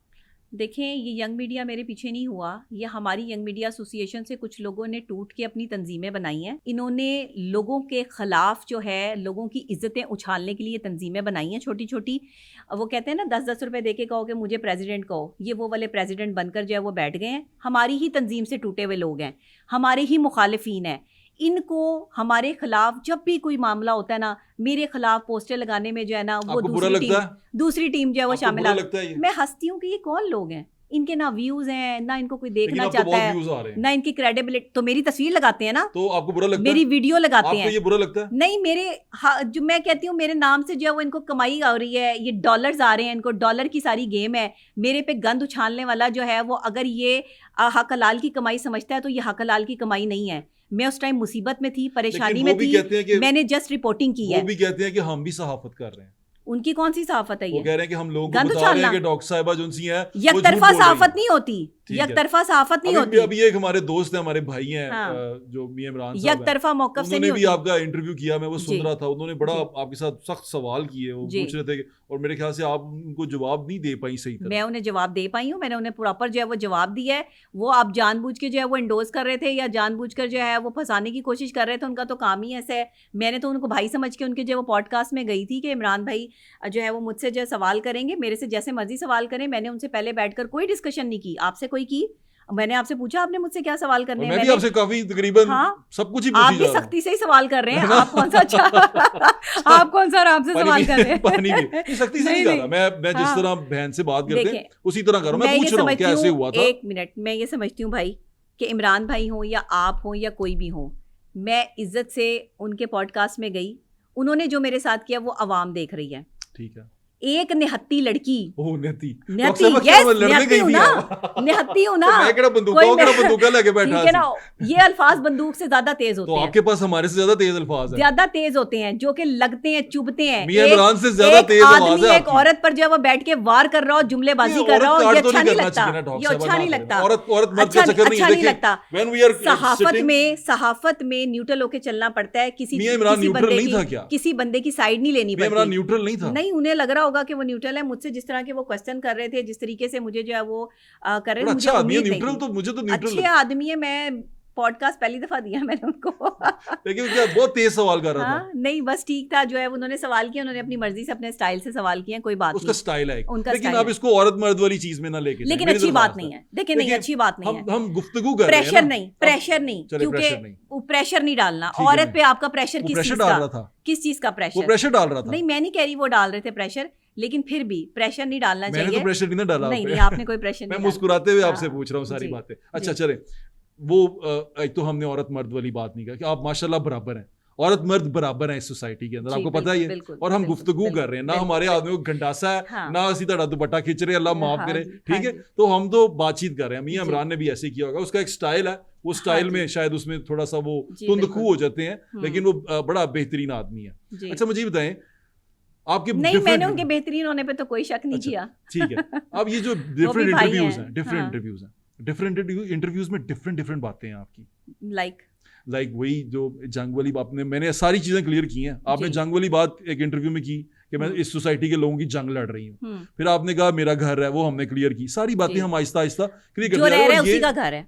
देखें, ये यंग मीडिया मेरे पीछे नहीं हुआ, ये हमारी यंग मीडिया एसोसिएशन से कुछ लोगों ने टूट के अपनी तंजीमें बनाई हैं। इन्होंने लोगों के खिलाफ जो है, लोगों की इज्जतें उछालने के लिए तंजीमें बनाई हैं छोटी छोटी। वो कहते हैं ना 10-10 रुपए दे के कहो कि मुझे प्रेसिडेंट कहो, ये वो वाले प्रेसिडेंट बनकर जो है वो बैठ गए हैं। हमारी ही तंजीम से टूटे हुए लोग हैं, हमारे ही मुखालिफिन हैं। इनको हमारे खिलाफ जब भी कोई मामला होता है ना, मेरे खिलाफ पोस्टर लगाने में जो है ना, वो आपको बुरा लगता है? दूसरी टीम जो है वो आपको शामिल बुरा लगता है ये? मैं हंसती हूँ कि ये कौन लोग हैं, इनके ना व्यूज हैं, ना इनको कोई लेकिन देखना आपको चाहता बहुत है, व्यूज आ रहे हैं, ना इनकी क्रेडिबिलिटी। तो मेरी तस्वीर लगाते हैं ना, तो आपको बुरा लगता मेरी है? वीडियो लगाते आपको हैं। ये बुरा लगता है? नहीं, मेरे जो मैं कहती हूँ मेरे नाम से जो है वो इनको कमाई आ रही है, ये डॉलर्स आ रहे हैं, इनको डॉलर की सारी गेम है। मेरे पे गंद उछालने वाला जो है वो अगर ये हक हलाल की कमाई समझता है तो ये हक हलाल की कमाई नहीं है। मैं उस टाइम मुसीबत में थी, परेशानी लेकिन में वो भी थी, कहते हैं कि मैंने जस्ट रिपोर्टिंग की वो है। भी कहते हैं कि हम भी सहाफत कर रहे हैं। उनकी कौन सी सहाफत है वो ये? कह रहे हैं कि हम लोगों को गंद बता रहे हैं उछालना। कि डॉक्टर साहिबा जो सी है वो झूठ यकतरफा बोल रही सहाफत हैं। नहीं होती, ठीक है। यकतरफा सहाफत नहीं अभी होती, अभी एक हमारे दोस्त हैं, हमारे भाई हैं, हाँ। जो मियां इमरान साहब हैं, यकतरफा मौकफ से उन्होंने नहीं भी होती। आपका इंटरव्यू किया, मैं वो सुन जी। रहा था। उन्होंने बड़ा जी। आपके साथ सख्त सवाल किए, वो जी। पूछ रहे थे और मेरे ख्याल से आप उनको जवाब नहीं दे पाई सही तरह। मैं उन्हें जवाब दे पाई हूँ, मैंने उन्हें प्रॉपर जो है वो जवाब दिया है। वो आप जानबूझ के जो है वो इंडोज कर रहे थे या जानबूझकर जो है वो फंसाने की कोशिश कर रहे थे, उनका तो काम ही ऐसा है। मैंने तो उनको भाई समझ के उनके जो वो पॉडकास्ट में गई थी कि इमरान भाई जो है वो मुझसे जो है सवाल करेंगे, मेरे से जैसे मर्जी सवाल करें। मैंने उनसे पहले बैठकर कोई डिस्कशन नहीं की, आपसे कोई की? मैंने आपसे पूछा आपने मुझसे क्या सवाल करने हैं? मैं भी आपसे काफी तकरीबन हाँ, सब कुछ ही आप पूछी भी जा रहा हूं। सख्ती से ही सवाल कर रहे हैं। आप कौन सा अच्छा आप कौन सा आराम से सवाल कर रहे हैं? पानी भी नहीं, सख्ती से नहीं कर रहा मैं जिस हाँ। तरह बहन से बात करते हैं देखें, उसी तरह कर रहा हूं। मैं ये पूछ रहा हूँ समझती कैसे हूँ, हुआ था। एक मिनट, मैं ये समझती हूँ भाई कि इमरान भाई हो या आप हो या कोई भी हो, मैं इज्जत से उनके पॉडकास्ट में गई। उन्होंने जो मेरे साथ किया वो आवाम देख रही है। ठीक है। एक निहत्ती लड़की, ओह नेती निहत्ती, डॉक्टर साहब yes, क्या लड़ने निहत्ती गई हूँ थी ना, आप? निहत्ती हूँ ना। तो मैं केड़ा बंदूका कोई वो केड़ा मैं- बंदूका लेके बैठा ठीक है ना, सी। ये अल्फाज बंदूक से ज्यादा तेज तो होते हैं, आपके पास हमारे से ज्यादा तेज अल्फाज है। ज्यादा तेज होते हैं, जो कि लगते हैं, चुभते हैं। मियां इमरान से ज्यादा तेज आवाज आदमी है एक आपकी। औरत पर जो है वो बैठ के वार कर रहा हो, जुमलेबाजी कर रहा हो, ये अच्छा नहीं लगता, ये अच्छा नहीं लगता, औरत मर्द का चक्कर अच्छा नहीं लगता। व्हेन वी आर सहाफत में न्यूट्रल होके चलना पड़ता है। किसी मियां इमरान किसी न्यूट्रल बंदे नहीं की था क्या? किसी बंदे की साइड नहीं लेनी मियां इमरान पड़ती। न्यूट्रल नहीं था? नहीं, उन्हें लग रहा होगा कि वो न्यूट्रल है। मुझसे जिस तरह के वो क्वेश्चन कर रहे थे, जिस तरीके से मुझे जो है वो कर रहे थे, मुझे अच्छा आदमी है उम्मीद नहीं न्यूट्रल, थी। तो मुझे तो न्यूट्रल अच्छे आदमी है। मैं पॉडकास्ट पहली दफा दिया मैंने उनको। लेकिन क्या बहुत तेज सवाल कर रहा था। हाँ, नहीं बस ठीक था। जो है उन्होंने सवाल किया, उन्होंने अपनी मर्जी से अपने स्टाइल से सवाल किए, कोई बात उसका नहीं, स्टाइल है उनका लेकिन स्टाइल आप है। इसको औरत मर्द वाली चीज में ना लेके लेकिन मेरी अच्छी बात दरख्वास्त नहीं है। है। देखिए नहीं, देखिए, अच्छी बात नहीं है। हम गुफ्तगू कर रहे हैं प्रेशर ना। नहीं, प्रेशर नहीं, चले, प्रेशर क्योंकि नहीं। वो प्रेशर नहीं डालना। ठीक है, औरत नहीं। पे आपका प्रेशर वो किस प्रेशर चीज डाल का? रहा था। किस चीज का वो प्रेशर? प्रेशर डाल रहा था। नहीं, मैं नहीं कह रही वो डाल रहे थे प्रेशर, लेकिन फिर भी प्रेशर नहीं डालना मैंने तो चाहिए। प्रेशर नहीं ना डाला नहीं आप पे। नहीं, आपने कोई प्रेशर मैं नहीं मुस्कुराते हुए हाँ, आपसे पूछ रहा हूँ सारी जी, बातें। अच्छा जी। चले, वो एक तो हमने औरत मर्द वाली बात नहीं कहा कि आप माशाल्लाह बराबर हैं, औरत मर्द बराबर हैं इस सोसाइटी के अंदर, जी, आपको पता ही है। बिल्कुल, और हम बिल्कुल, गुफ्तगू बिल्कुल, कर रहे हैं ना, बिल्कुल, हमारे बिल्कुल। आदमी को घंटासा है हाँ। ना असी तड़ा दुपट्टा खींच रहे, अल्लाह माफ हाँ करे, जी, ठीक हाँ है। जी। तो हम तो बातचीत कर रहे हैं। मियां जी। इमरान ने भी ऐसे किया होगा, उसका एक स्टाइल है, वो स्टाइल जी। में शायद उसमें थोड़ा सा वो जी, तुंदखू बिल्कुल। हो जाते हैं, लेकिन वो बड़ा बेहतरीन आदमी है। जी। अच्छा मुझे बताएं, आपके नहीं, different- मैंने उनके बेहतरीन होने पे तो कोई शक नहीं अच्छा, किया। ठीक है। अब ये जो भी डिफरेंट भाई इंटरव्यूज हैं, हैं, डिफरेंट हाँ। इंटरव्यूज हैं, डिफरेंट इंटरव्यूज में डिफरेंट डिफरेंट बातें हैं आपकी। लाइक वही जो जंग वाली बात, मैंने सारी चीजें क्लियर की हैं। आपने जी। जंग वाली बात एक इंटरव्यू में की कि मैं इस सोसाइटी के लोगों की जंग लड़ रही हूँ। फिर आपने कहा मेरा घर है, वो हमने क्लियर की। सारी बातें जी। हम आहिस्ता आहिस्ता क्लियर जो करते रह जा रहा रहे है हैं। उसी और का घर है।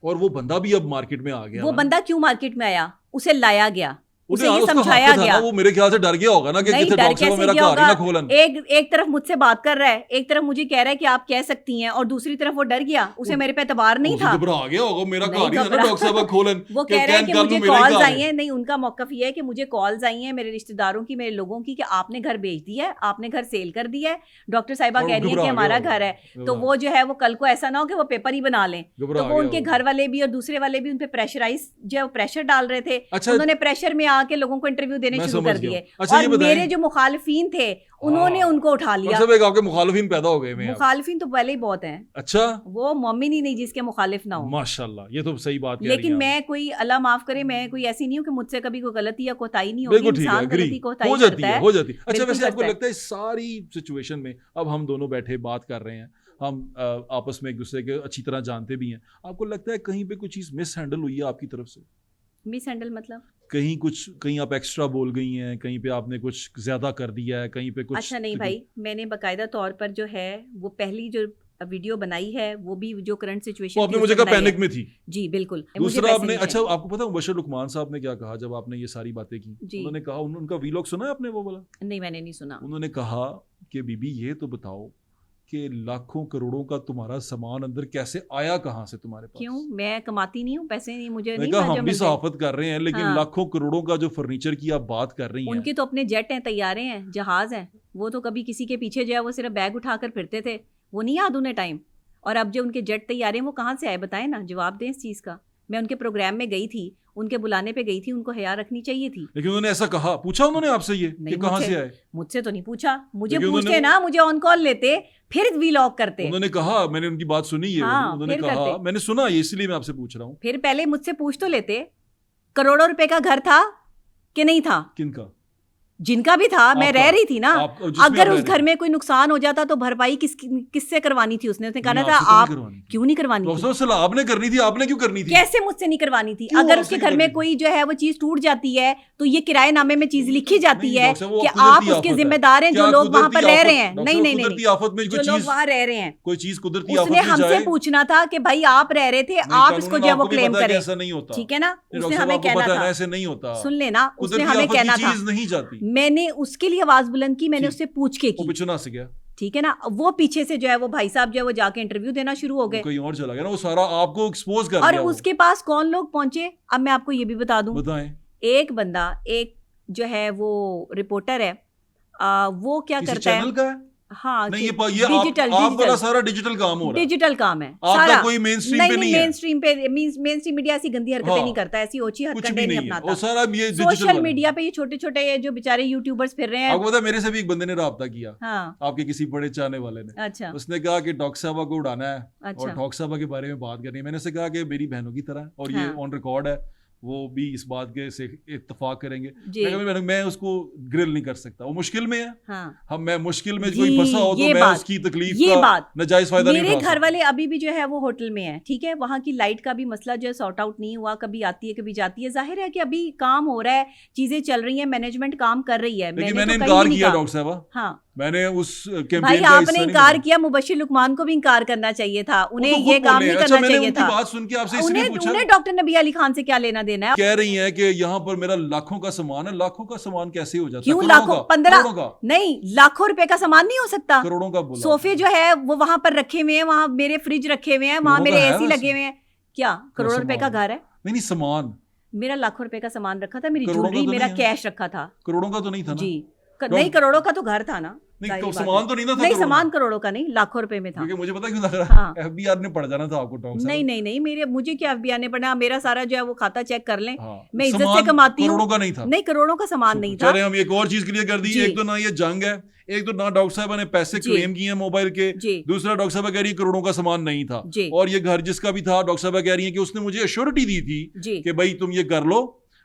और वो बंदा भी अब मार्केट में आ गया। वो बंदा क्यों मार्केट में आया? उसे लाया गया। उसे ये समझाया गया। वो मेरे ख्याल से डर गया होगा ना कि नहीं, कितने डर डॉक्टर कैसे मेरा गया घर ही ना होगा? खोलन। एक तरफ मुझसे बात कर रहा है, एक तरफ मुझे कह रहा है कि आप कह सकती हैं, और दूसरी तरफ वो डर गया, उसे मेरे पे एतबार नहीं था। घबरा गया होगा, मेरा नहीं घर ही है ना डॉक्टर साहब खोलन। वो कह रहा है कि मुझे कॉल्स आई हैं, नहीं उनका मौकफ ये है कि मुझे कॉल्स आई हैं मेरे रिश्तेदारों की, मेरे लोगों की, कि आपने घर बेच दिया है, आपने घर सेल कर दिया है, डॉक्टर साहिबा कह रही है कि हमारा घर है। तो वो जो है वो कल को ऐसा ना हो कि वो पेपर ही बना लें। तो वो उनके घर वाले भी और दूसरे वाले भी उन पे प्रेशराइज जो प्रेशर डाल रहे थे। अच्छा, उन्होंने प्रेशर में आके लोगों को इंटरव्यू देने शुरू कर दिए। अच्छा, और मेरे जो मुखालिफिन थे उन्होंने उनको उठा लिया। सब एक आपके मुखालिफिन पैदा हो गए। मुखालिफिन तो पहले ही बहुत हैं। अच्छा, वो मोमिन ही नहीं जिसके मुखालिफ ना हो। माशाल्लाह, ये तो सही बात कह रही हैं। लेकिन मैं कोई, अल्लाह माफ करे, मैं कोई ऐसी नहीं हूँ कि मुझसे कभी कोई गलती या कोताही नहीं होगी। इंसान गलती कोताही हो जाती करता है, हो जाती है। अच्छा, बिल्कुल वैसे आपको करता है। लगता है इस सारी सिचुएशन में, अब हम दोनों बैठे बात कर रहे हैं, हम आपस में एक दूसरे के अच्छी तरह जानते भी हैं, आपको लगता है कहीं पे कुछ चीज़ मिस हैंडल हुई है आपकी तरफ से? मिस हैंडल मतलब? कहीं आप एक्स्ट्रा बोल गई हैं, कहीं पे आपने कुछ ज्यादा कर दिया है, कहीं पे कुछ। अच्छा नहीं भाई, मैंने बाकायदा तौर पर जो है वो पहली जो वीडियो बनाई है वो भी जो करंट सिचुएशन, आपने मुझे कहा पैनिक में थी। जी बिल्कुल। दूसरा आपने, अच्छा आपको पता है मुबशर लुकमान साहब ने क्या कहा जब आपने ये सारी बातें की? उन्होंने कहा, उनका वीलॉग सुना है आपने वो वाला? नहीं, मैंने नहीं सुना। उन्होंने कहा कि बीबी ये तो बताओ कि लाखों करोड़ों का तुम्हारा सामान अंदर कैसे आया, कहाँ से तुम्हारे पास? क्यों, मैं कमाती नहीं हूँ, पैसे नहीं, मुझे नहीं। हम भी सहाफत कर रहे हैं, लेकिन लाखों करोड़ों का जो फर्नीचर की आप बात कर रही हैं, उनके तो अपने जेट हैं, तैयारे हैं, जहाज हैं। वो तो कभी किसी के पीछे जो है वो सिर्फ बैग उठाकर फिरते थे, वो नहीं याद उन्हें टाइम। और अब जो उनके जेट तैयारे हैं वो कहाँ से आए, बताएं ना, जवाब दें इस चीज़ का। मैं उनके प्रोग्राम में गई थी, उनके बुलाने पे गई थी, उनको हया रखनी चाहिए थी। लेकिन उन्होंने ऐसा कहा, पूछा उन्होंने आपसे ये कि कहाँ से आए? मुझसे तो नहीं पूछा, मुझे पूछते ना, मुझे ऑन कॉल लेते, फिर वीलॉग करते। उन्होंने कहा, मैंने उनकी बात सुनी है। हाँ, उन्होंने कहा, मैंने सुना ये, इसलिए मैं आपसे पूछ रहा हूँ। फिर पहले मुझसे पूछ तो लेते, करोड़ों रुपए का घर था कि नहीं था? किनका? जिनका भी था, मैं रह रही थी ना। अगर उस घर में कोई नुकसान हो जाता तो भरपाई किससे करवानी थी? उसने कहना था आप क्यों नहीं करवानी थी? आपने करनी थी, आपने क्यों करनी थी? कैसे मुझसे नहीं करवानी थी? अगर उसके घर में कोई जो है वो चीज टूट जाती है तो ये किराएनामे में चीज लिखी जाती है कि आप उसके जिम्मेदार हैं, जो लोग वहां पर रह रहे हैं। नहीं नहीं नहीं, जो लोग वहां रह रहे हैं, कोई चीज कुदरती उसने हमसे पूछना था कि भाई आप रह रहे थे, आप इसको जो है वो क्लेम करें। ऐसा नहीं होता, ठीक है ना, उसने हमें कहना था, ऐसे नहीं होता। सुन लेना, उसने हमें कहना था, नहीं जाती। मैंने उसके लिए आवाज बुलंद की, मैंने उससे पूछ के की, पूछना से गया, ठीक है ना। वो पीछे से जो है वो भाई साहब जो है वो जाके इंटरव्यू देना शुरू हो गए, कहीं और चला गया ना, वो सारा आपको एक्सपोज कर और दिया। उसके पास कौन लोग पहुंचे, अब मैं आपको ये भी बता दूं। बताएं। एक बंदा, एक जो है वो रिपोर्टर है, वो क्या करता है, चैनल का है? हाँ, नहीं, ये डिजिटल, आपका सारा डिजिटल काम हो रहा है। डिजिटल काम है आपका सारा, कोई मेन स्ट्रीम पे नहीं है। मेन स्ट्रीम पे, मेन स्ट्रीम मीडिया ऐसी गंदी हरकतें नहीं करता, ऐसी ओछी हरकतें नहीं अपनाता। सारा ये सोशल मीडिया पे ये छोटे छोटे जो बेचारे यूट्यूबर्स फिर रहे हैं। आपको पता है, मेरे से भी एक बंदे ने राब्ता किया, हाँ, आपके किसी बड़े चाहने वाले ने। अच्छा, उसने कहा कि डॉक्टर साहबा को उड़ाना है, अच्छा, और डॉक्टर साहबा के बारे में बात करनी है। मैंने उसे कहा कि मेरी बहनों की तरह, और ये ऑन रिकॉर्ड है, वो भी इस बात के से इत्तेफाक करेंगे। मैं उसको ग्रिल नहीं कर सकता, वो मुश्किल में है। हाँ, मैं मुश्किल में कोई फंसा हो तो मैं उसकी तकलीफ का नाजायज फायदा नहीं उठा सकता। मेरे घर वाले अभी भी जो है वो होटल में है, ठीक है, वहाँ की लाइट का भी मसला जो है सॉर्ट आउट नहीं हुआ, कभी आती है कभी जाती है। जाहिर है कि अभी काम हो रहा है, चीजें चल रही है, मैनेजमेंट काम कर रही है। मैंने इनकार किया डॉक्टर साहब, हाँ, मैंने उस भाई आपने इनकार किया, मुबशिर लुकमान को भी इनकार करना चाहिए था, उन्हें ये काम नहीं करना चाहिए था। बात सुन के आपसे इसलिए पूछा, उन्हें डॉक्टर नबी अली खान से क्या लेना देना है? कह रही हैं कि यहाँ पर मेरा लाखों का सामान है। लाखों का सामान कैसे हो जाता है? क्यों लाखों? 15 नहीं, लाखों रुपए का सामान नहीं हो सकता। करोड़ों का बोला। सोफे जो है वो वहां पर रखे हुए हैं, वहां मेरे फ्रिज रखे हुए हैं, वहां मेरे एसी लगे हुए हैं। क्या करोड़ों रुपए का घर है? नहीं, सामान मेरा लाखों रुपए का सामान रखा था, मेरी ज्वेलरी, मेरा कैश रखा था। करोड़ों का तो नहीं था ना? जी नहीं, करोड़ों का तो घर था ना। नहीं, तो सामान तो नहीं था। नहीं, सामान करोड़ों का नहीं, लाखों रुपए में था। क्योंकि मुझे पता क्यों लग रहा है, एफबीआर ने पड़ जाना था आपको टॉक से। नहीं, मुझे क्या एफबीआर ने पड़ा? मेरा सारा जो है वो खाता चेक कर लें, मैं इज्जत से कमाती हूँ। करोड़ों का नहीं था। नहीं, करोड़ों का सामान नहीं था। चले, हम एक और चीज क्लियर कर दी, एक तो ना ये जंग है, एक तो ना डॉक्टर साहब ने पैसे क्लेम किए हैं मोबाइल के, दूसरा डॉक्टर साहब कह रही है करोड़ों का सामान नहीं था, और ये घर जिसका भी था डॉक्टर साहब कह रही है कि उसने मुझे एश्योरिटी दी थी कि भाई तुम ये कर लो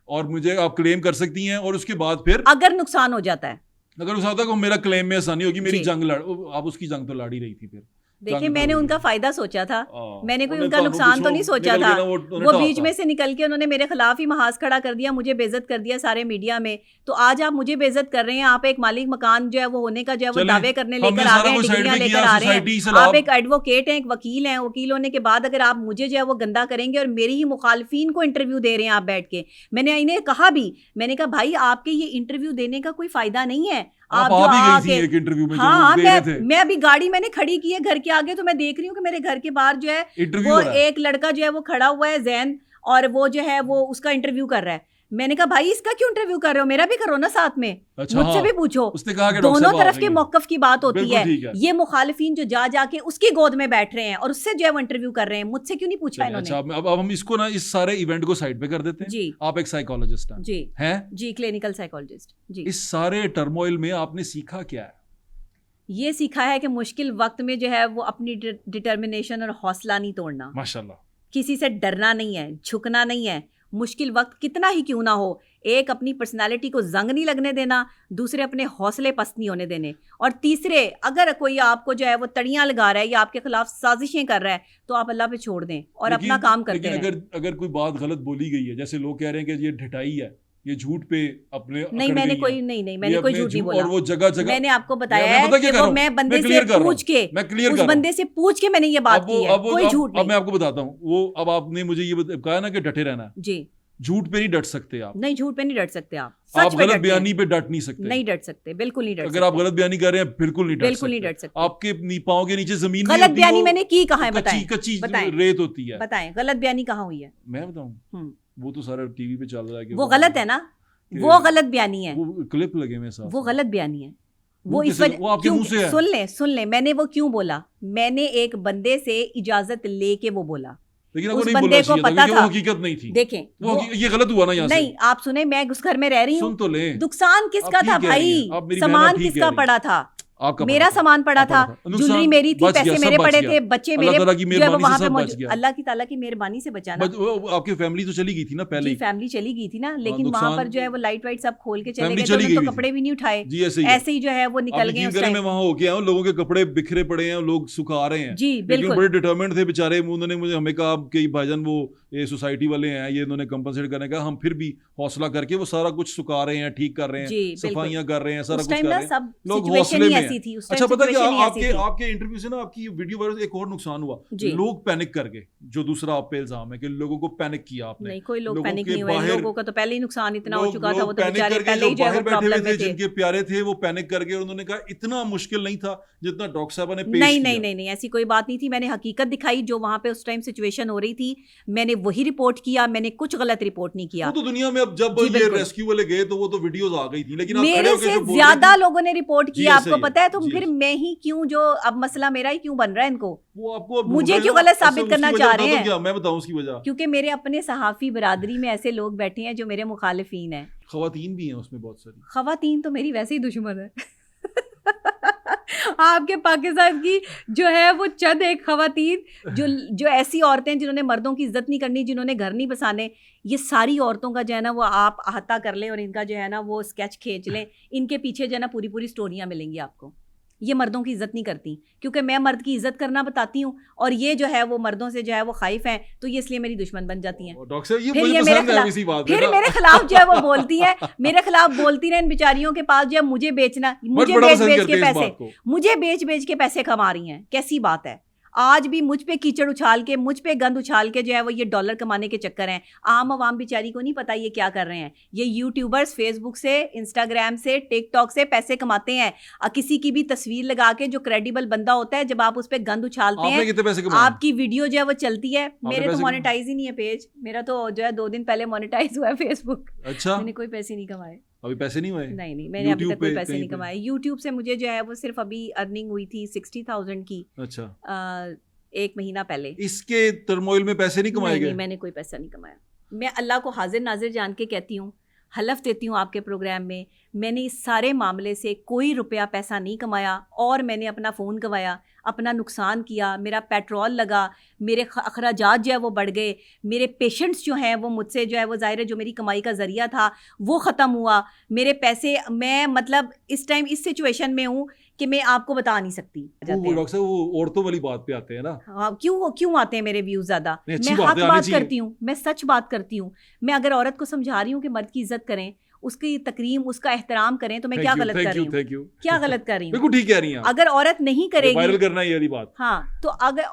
और मुझे आप क्लेम कर सकती हैं, और उसके बाद फिर अगर नुकसान हो जाता है, अगर उस होता है मेरा क्लेम में आसानी होगी, मेरी जंग आप उसकी जंग तो लड़ ही रही थी फिर, देखिए मैंने उनका फायदा सोचा था, मैंने कोई उनका तो नुकसान तो नहीं सोचा था। वो बीच था। में से निकल के उन्होंने मेरे खिलाफ ही महाज खड़ा कर दिया, मुझे बेइज्जत कर दिया सारे मीडिया में। तो आज आप मुझे बेइज्जत कर रहे हैं, आप एक मालिक मकान जो है वो होने का जो है वो दावे करने लेकर आ रहे हैं, डिग्रियां लेकर आ रहे हैं। आप एक एडवोकेट हैं, एक वकील हैं, वकील होने के बाद अगर आप मुझे जो है वो गंदा करेंगे और मेरी ही मुखालफीन को इंटरव्यू दे रहे हैं आप बैठ के। मैंने इन्हें कहा भी, मैंने कहा भाई आपके ये इंटरव्यू देने का कोई फायदा नहीं है। आप आ भी गई थी एक इंटरव्यू में, हाँ, मैं अभी गाड़ी मैंने खड़ी की है घर के आगे, तो मैं देख रही हूँ कि मेरे घर के बाहर जो है वो एक लड़का जो है वो खड़ा हुआ है जैन, और वो जो है वो उसका इंटरव्यू कर रहा है। मैंने कहा भाई इसका क्यों इंटरव्यू कर रहे हो, मेरा भी करो ना साथ में। अच्छा, मुझसे हाँ, भी पूछो। उसने कहा कि दोनों तरफ के मौकफ की बात होती है। ये मुखालिफिन जो जाके उसकी गोद में बैठ रहे हैं और उससे जो है वो इंटरव्यू कर रहे हैं, मुझसे क्यों नहीं पूछा इन्होंने। अच्छा, अब हम इसको ना इस सारे इवेंट को साइड पे कर देते हैं जी। आप एक साइकोलॉजिस्ट हैं जी, क्लिनिकल साइकोलॉजिस्ट जी। इस सारे टर्मोइल में आपने सीखा क्या है? ये सीखा है कि मुश्किल वक्त में जो है वो अपनी डिटर्मिनेशन और हौसला नहीं तोड़ना। माशाल्लाह। किसी से डरना नहीं है, झुकना नहीं है। मुश्किल वक्त कितना ही क्यों ना हो, एक अपनी पर्सनालिटी को जंग नहीं लगने देना, दूसरे अपने हौसले पस्त नहीं होने देने, और तीसरे अगर कोई आपको जो है वो तड़ियां लगा रहा है या आपके खिलाफ साजिशें कर रहा है तो आप अल्लाह पे छोड़ दें और अपना काम करते रहें। अगर कोई बात गलत बोली गई है, जैसे लोग कह रहे हैं कि ये ढिठाई है, ये झूठ पे अपने नहीं, मैंने कोई मैंने कोई झूठ नहीं बोला। और वो जगह मैंने आपको बताया है कि वो मैं बंदे से पूछ के, उस बंदे से पूछ के मैंने ये बात की है, कोई झूठ नहीं। अब मैं आपको बताता हूँ, वो अब आपने मुझे ये कहा ना कि डटे रहना है जी। झूठ पे नहीं डट सकते आप। नहीं, झूठ पे नहीं डट सकते आप गलत बयानी पे डट नहीं सकते। नहीं डट सकते, बिल्कुल नहीं डट सकते। अगर आप गलत बयानी कर रहे हैं बिल्कुल नहीं डट सकते। आपके पाँव के नीचे जमीन गलत बयानी मैंने की कहाँ है, बताएं। कच्ची रेत होती है, बताएं गलत बयानी कहाँ हुई है। मैं बताऊं, वो तो सारा टीवी पे चल रहा है कि वो गलत है ना, वो गलत बयानी है, वो क्लिप लगे मेरे साथ, वो गलत बयानी है। वो इस वजह सुन ले मैंने वो क्यों बोला, मैंने एक बंदे से इजाजत लेके वो बोला, लेकिन उस बंदे को पता था, वो हकीकत नहीं थी। देखें ये गलत हुआ ना यहाँ से। नहीं, आप सुने, मैं उस घर में रह रही हूँ, सुन तो ले। नुकसान किसका था भाई, सामान किसका पड़ा था, मेरा सामान पड़ा था, ज्वेलरी मेरी थी, पैसे मेरे पड़े थे, बच्चे मेरे, वहां पे मौजूद, अल्लाह की ताला की मेहरबानी से बचाना। आपकी फैमिली तो चली गई थी ना पहले ही, फैमिली चली गई थी ना, लेकिन वहां पर जो है वो लाइट वाइट सब खोल के चले गए, तो कपड़े भी नहीं उठाए, ऐसे ही जो है वो निकल गए। उस टाइम मैं वहां होके आया हूं, लोगों के कपड़े बिखरे पड़े हैं, लोग सुखा रहे हैं जी, बिल्कुल बड़े डिटरमिन्ड थे बेचारे। उन्होंने मुझे हमें कहा कि भाईजान वो ये सोसाइटी वाले हैं, ये इन्होंने कंपनसेट करने का, हम फिर भी हौसला करके वो सारा कुछ सुखा रहे हैं, ठीक कर रहे हैं, सफाइयां कर रहे हैं, सारा कुछ कर रहे हैं, लोग हौसले में हैं। अच्छा, पता है आपके इंटरव्यू से ना आपकी वीडियो वायरल, एक और नुकसान हुआ, लोग पैनिक कर गए, जो दूसरा आप पे इल्जाम है कि लोगों को पैनिक किया आपने। नहीं, कोई लोग पैनिक नहीं हुए, लोगों का तो पहले ही नुकसान इतना हो चुका था, वो तो बेचारे पहले ही जो है वो प्रॉब्लम में थे, जिनके प्यारे थे वो पैनिक कर गए, उन्होंने कहा इतना मुश्किल नहीं था जितना डॉक्टर साहब ने पेश किया। नहीं, ऐसी कोई बात नहीं थी, मैंने हकीकत दिखाई, जो वहां पे उस टाइम सिचुएशन हो रही थी, मैंने वही रिपोर्ट किया, मैंने कुछ गलत रिपोर्ट नहीं किया। वो तो दुनिया में अब जब ये रेस्क्यू वाले गए तो वो तो वीडियोस आ गई थी, लेकिन मेरे से ज्यादा लोगों ने रिपोर्ट किया, आपको पता है, तो फिर मैं ही क्यों, जो अब मसला मेरा ही क्यों बन रहा है इनको, वो आपको मुझे क्यों गलत साबित करना चाह रहे हैं? मैं बताऊं उसकी वजह, क्योंकि मेरे अपने सहाफी बरादरी में ऐसे लोग बैठे हैं जो मेरे मुखालिफिन हैं। खवातीन भी हैं उसमें बहुत सारी। खवातीन तो मेरी वैसे ही दुश्मन है आपके पाकिस्तान की जो है वो चंद एक खवातीन जो ऐसी औरतें जिन्होंने मर्दों की इज्जत नहीं करनी, जिन्होंने घर नहीं बसाने, ये सारी औरतों का जो है ना वो आप अहाता कर लें और इनका जो है ना वो स्केच खींच लें, इनके पीछे जो है ना पूरी पूरी स्टोरियां मिलेंगी आपको। ये मर्दों की इज्जत नहीं करती, क्योंकि मैं मर्द की इज्जत करना बताती हूँ, और ये जो है वो मर्दों से जो है वो खाइफ हैं, तो ये इसलिए मेरी दुश्मन बन जाती हैं। फिर मेरे खिलाफ जो है वो बोलती है, मेरे खिलाफ बोलती रहे, इन बेचारियों के पास जो है मुझे बेचना, मुझे बेच बेच के पैसे कमा रही हैं। कैसी बात है, आज भी मुझ पे कीचड़ उछाल के, मुझ पे गंद उछाल के जो है वो ये डॉलर कमाने के चक्कर हैं। आम आवाम बेचारी को नहीं पता ये क्या कर रहे हैं। ये यूट्यूबर्स फेसबुक से, इंस्टाग्राम से, टिकटॉक से पैसे कमाते हैं। किसी की भी तस्वीर लगा के, जो क्रेडिबल बंदा होता है, जब आप उस पर गंद उछालते हैं, आपकी वीडियो जो है वो चलती है। मेरे तो मोनेटाइज ही नहीं है पेज, मेरा तो जो है 2 दिन पहले मोनेटाइज हुआ है फेसबुक। अच्छा, मैंने कोई पैसे नहीं कमाए अभी, पैसे नहीं हुए? नहीं, मैंने अभी तक कोई पैसे नहीं कमाए। यूट्यूब से मुझे जो है वो सिर्फ अभी अर्निंग हुई थी 60,000 की। अच्छा, 1 महीना पहले। इसके टर्मोइल में पैसे नहीं कमाए गए? नहीं, मैंने कोई पैसा नहीं कमाया। मैं अल्लाह को हाजिर नाजिर जान के कहती हूँ, हलफ देती हूँ आपके प्रोग्राम में, मैंने इस सारे मामले से कोई रुपया पैसा नहीं कमाया, और मैंने अपना फ़ोन गंवाया, अपना नुकसान किया, मेरा पेट्रोल लगा, मेरे अखराजात जो है वो बढ़ गए, मेरे पेशेंट्स जो हैं वो मुझसे जो है वो ज़ाहिर है जो मेरी कमाई का ज़रिया था वो ख़त्म हुआ, मेरे पैसे, मैं मतलब इस टाइम इस सिचुएशन में हूँ कि मैं आपको बता नहीं सकती। वो डॉक्टर साहब वो औरतों वाली बात पे आते हैं ना। हाँ, क्यों आते हैं मेरे व्यूज ज्यादा? नहीं, अच्छी मैं बात हक है, आनी बात चाहिए। करती हूँ, मैं सच बात करती हूँ। मैं अगर औरत को समझा रही हूँ कि मर्द की इज्जत करें, उसकी तकरीम, उसका एहतराम करें, तो मैं क्या गलत कर रही हूँ? थैंक यू क्या गलत कर रही हूँ? बिल्कुल ठीक कह रही हैं आप। अगर औरत नहीं करेगी, वायरल करना है ये वाली बात। हाँ, तो अगर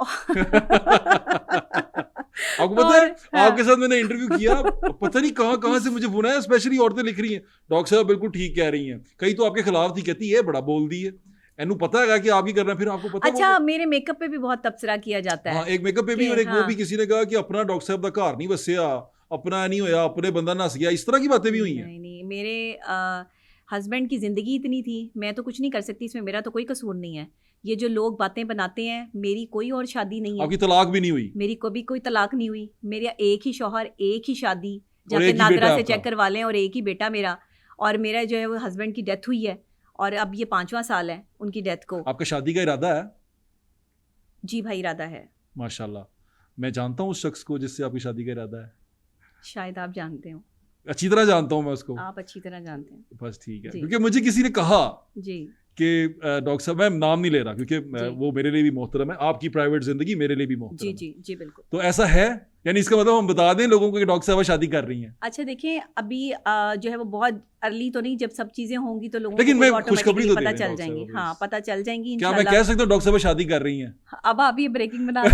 आपको पता है हाँ। आपके साथ मैंने इंटरव्यू किया, पता नहीं कहाँ से मुझे फोन आया, स्पेशली औरतें लिख रही हैं, डॉक्टर साहब बिल्कुल ठीक कह रही हैं, कई तो आपके खिलाफ थी, कहती है बड़ा बोल दी है, एनू पता है कि आप ही करना, फिर आपको पता। अच्छा, मेरे मेकअप पे भी बहुत तबसरा किया जाता है। हाँ, एक मेकअप पे भी, और एक वो भी किसी ने कहा कि अपना डॉक्टर साहब का घर नहीं बसिया, अपना नहीं होया, अपने बंदा नस गया, इस तरह की बातें भी हुई हैं। नहीं, मेरे हस्बैंड की ज़िंदगी इतनी थी, मैं तो कुछ नहीं कर सकती इसमें, मेरा तो कोई कसूर नहीं है। ये जो लोग बातें बनाते हैं, मेरी कोई और शादी नहीं है। आपकी तलाक भी नहीं हुई? मेरी कभी कोई तलाक नहीं हुई। मेरा एक ही शौहर, एक ही शादी, और जाके एक ही नादरा बेटा से आपका? चेक करवा लें, और एक ही बेटा मेरा। और मेरा जो है वो हस्बैंड की डेथ हुई है, और अब ये 5वां साल है उनकी डेथ को। आपका शादी का इरादा है? जी भाई, इरादा है। माशाल्लाह, मैं जानता हूँ उस शख्स को जिससे आपकी शादी का इरादा है। शायद आप जानते हो। अच्छी तरह जानता हूँ मैं उसको। आप अच्छी तरह जानते हैं। बस ठीक है, जी। क्योंकि मुझे किसी ने कहा जी कि डॉक्टर साहब, मैं नाम नहीं ले रहा क्योंकि जी। वो मेरे लिए भी मोहतरम है, आपकी प्राइवेट जिंदगी मेरे लिए भी जी मोहतरम है। जी जी, बिल्कुल। तो ऐसा है, यानी इसका मतलब हम बता दें लोगों को कि डॉक्टर साहब शादी कर रही हैं? अच्छा देखिए, अभी जो है वो बहुत अर्ली तो नहीं, जब सब चीजें होंगी तो लोगों लेकिन को मैं ऑटोमेटिकली खुशखबरी तो दे पता दें चल डॉक्टर जाएंगी। साहब, हाँ, please। पता चल जाएंगी क्या मैं इंशाल्लाह। कह सकता हूँ डॉक्टर साहब शादी कर रही हैं? अब आप ये ब्रेकिंग बना दें।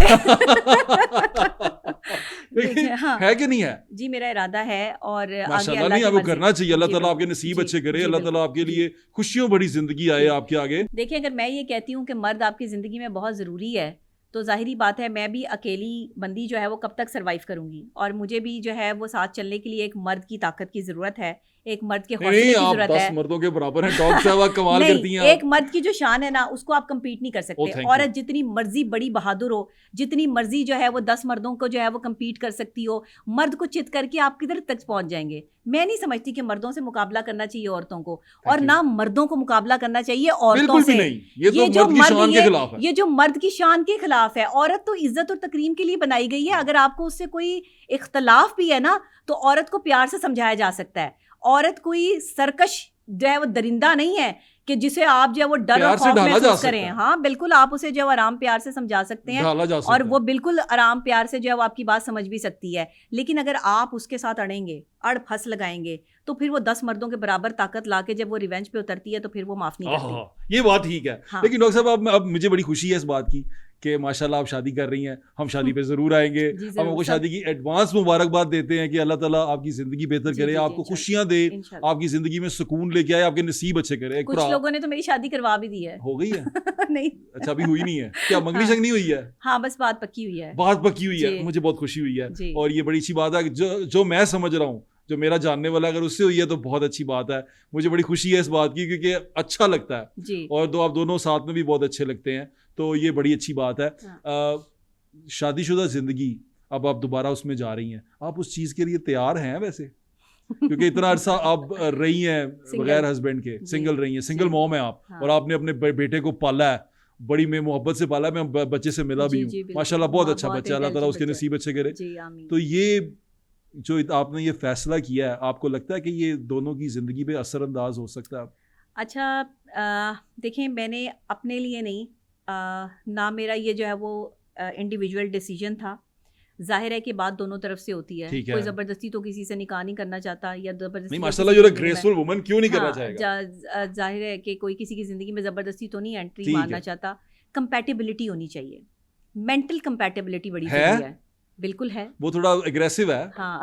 लेकिन देखिए, हाँ है कि नहीं है? जी, मेरा इरादा है, और आगे माशाल्लाह, अल्लाह नहीं की आपको मर्जी। करना चाहिए, अल्लाह जी, ताला आपके बिल्कुल। नसीब जी, अच्छे करे, जी, अल्लाह ताला बिल्कुल। आपके जी। लिए खुशियों भरी जिंदगी आए जी। आपके आगे। देखिए, अगर मैं ये कहती हूँ कि मर्द आपकी ज़िंदगी में बहुत ज़रूरी है, तो ज़ाहिरी बात है मैं भी अकेली बंदी जो है वो कब तक सरवाइव करूंगी, और मुझे भी जो है वो साथ चलने के लिए एक मर्द की ताकत की ज़रूरत है, एक मर्द के हौसले नहीं, की आप ज़रूरत 10 है। मर्दों के बराबर हैं डॉक्टर साहब, आप कमाल नहीं, करती हैं आप। एक मर्द की जो शान है ना, उसको आप compete नहीं कर Oh, सकते। thank you. औरत जितनी मर्जी बड़ी बहादुर हो, जितनी मर्जी जो है वो 10 मर्दों को जो है वो compete कर सकती हो, मर्द को चित करके आप किधर तक पहुंच जाएंगे। मैं नहीं समझती कि मर्दों से मुकाबला करना चाहिए औरतों को, और you. ना मर्दों को मुकाबला करना चाहिए औरतों बिल्कुल भी से। नहीं, ये तो जो मर्द की शान के खिलाफ है। ये जो मर्द की शान के खिलाफ है। औरत तो इज्जत और तकरीम के लिए बनाई गई है। अगर आपको उससे कोई इख्तलाफ भी है ना, तो औरत को प्यार से समझाया जा सकता है। औरत कोई सरकश जो है वो दरिंदा नहीं है कि जिसे आप जो है वो डर और खौफ महसूस करें। हाँ, बिल्कुल, आप उसे जो है आराम प्यार से समझा सकते हैं, और वो बिल्कुल आराम प्यार से जो है वो आपकी बात समझ भी सकती है। लेकिन अगर आप उसके साथ अड़ेंगे, अड़ फंस लगाएंगे, तो फिर वो 10 मर्दों के बराबर ताकत लाके जब वो रिवेंज पे उतरती है तो फिर वो माफ नहीं करती। ये बात ठीक है। हाँ। लेकिन डॉक्टर साहब, अब मुझे बड़ी खुशी है इस बात की कि माशाल्लाह आप शादी कर रही हैं, हम शादी पे जरूर आएंगे। हम आपको शादी की एडवांस मुबारकबाद देते हैं कि अल्लाह ताला आपकी जिंदगी बेहतर करे, आपको खुशियां दे, आपकी जिंदगी में सुकून लेके आए, आपके नसीब अच्छे करे। कुछ लोगों ने तो मेरी शादी करवा भी दी है। हो गई है? नहीं, अच्छा, अभी हुई नहीं है क्या? मंगनी शंगनी हुई है? हाँ, बस बात पक्की हुई है। बात पक्की हुई है, मुझे बहुत खुशी हुई है, और ये बड़ी अच्छी बात है। जो मैं समझ रहा हूँ, जो मेरा जानने वाला अगर उससे हुई है तो बहुत अच्छी बात है। मुझे बड़ी खुशी है इस बात की, क्योंकि अच्छा लगता है जी। और आप दोनों साथ में भी बहुत अच्छे लगते हैं, तो ये बड़ी अच्छी बात है। शादीशुदा जिंदगी, अब आप दोबारा उसमें जा रही हैं, आप उस चीज़ के लिए तैयार हैं वैसे? क्योंकि इतना अरसा आप रही हैं बगैर हस्बैंड के, सिंगल रही हैं, सिंगल मॉम है आप, और आपने अपने बेटे को पाला है, बड़ी मैं मोहब्बत से पाला है। मैं बच्चे से मिला भी हूँ, माशाल्लाह बहुत अच्छा बच्चा, अल्लाह ताला उसके नसीब अच्छे करे। तो ये जो आपने ये फैसला किया है, आपको लगता है कि ये दोनों की ज़िंदगी पे असरअंदाज हो सकता है? अच्छा, देखें, मैंने अपने लिए नहीं, ना मेरा ये जो है वो इंडिविजुअल डिसीजन था। जाहिर है कि बात दोनों तरफ से होती है, कोई ज़बरदस्ती तो किसी से निकाह नहीं करना चाहता, या ज़बरदस्ती, माशाल्लाह you're a graceful woman, क्यों नहीं करना चाहेगा? जाहिर है कि कोई किसी की ज़िंदगी में ज़बरदस्ती तो नहीं एंट्री मारना चाहता। कंपैटिबिलिटी होनी चाहिए, मेंटल कंपैटिबिलिटी बड़ी ज़रूरी है। बिल्कुल है। वो थोड़ा एग्रेसिव है। हाँ।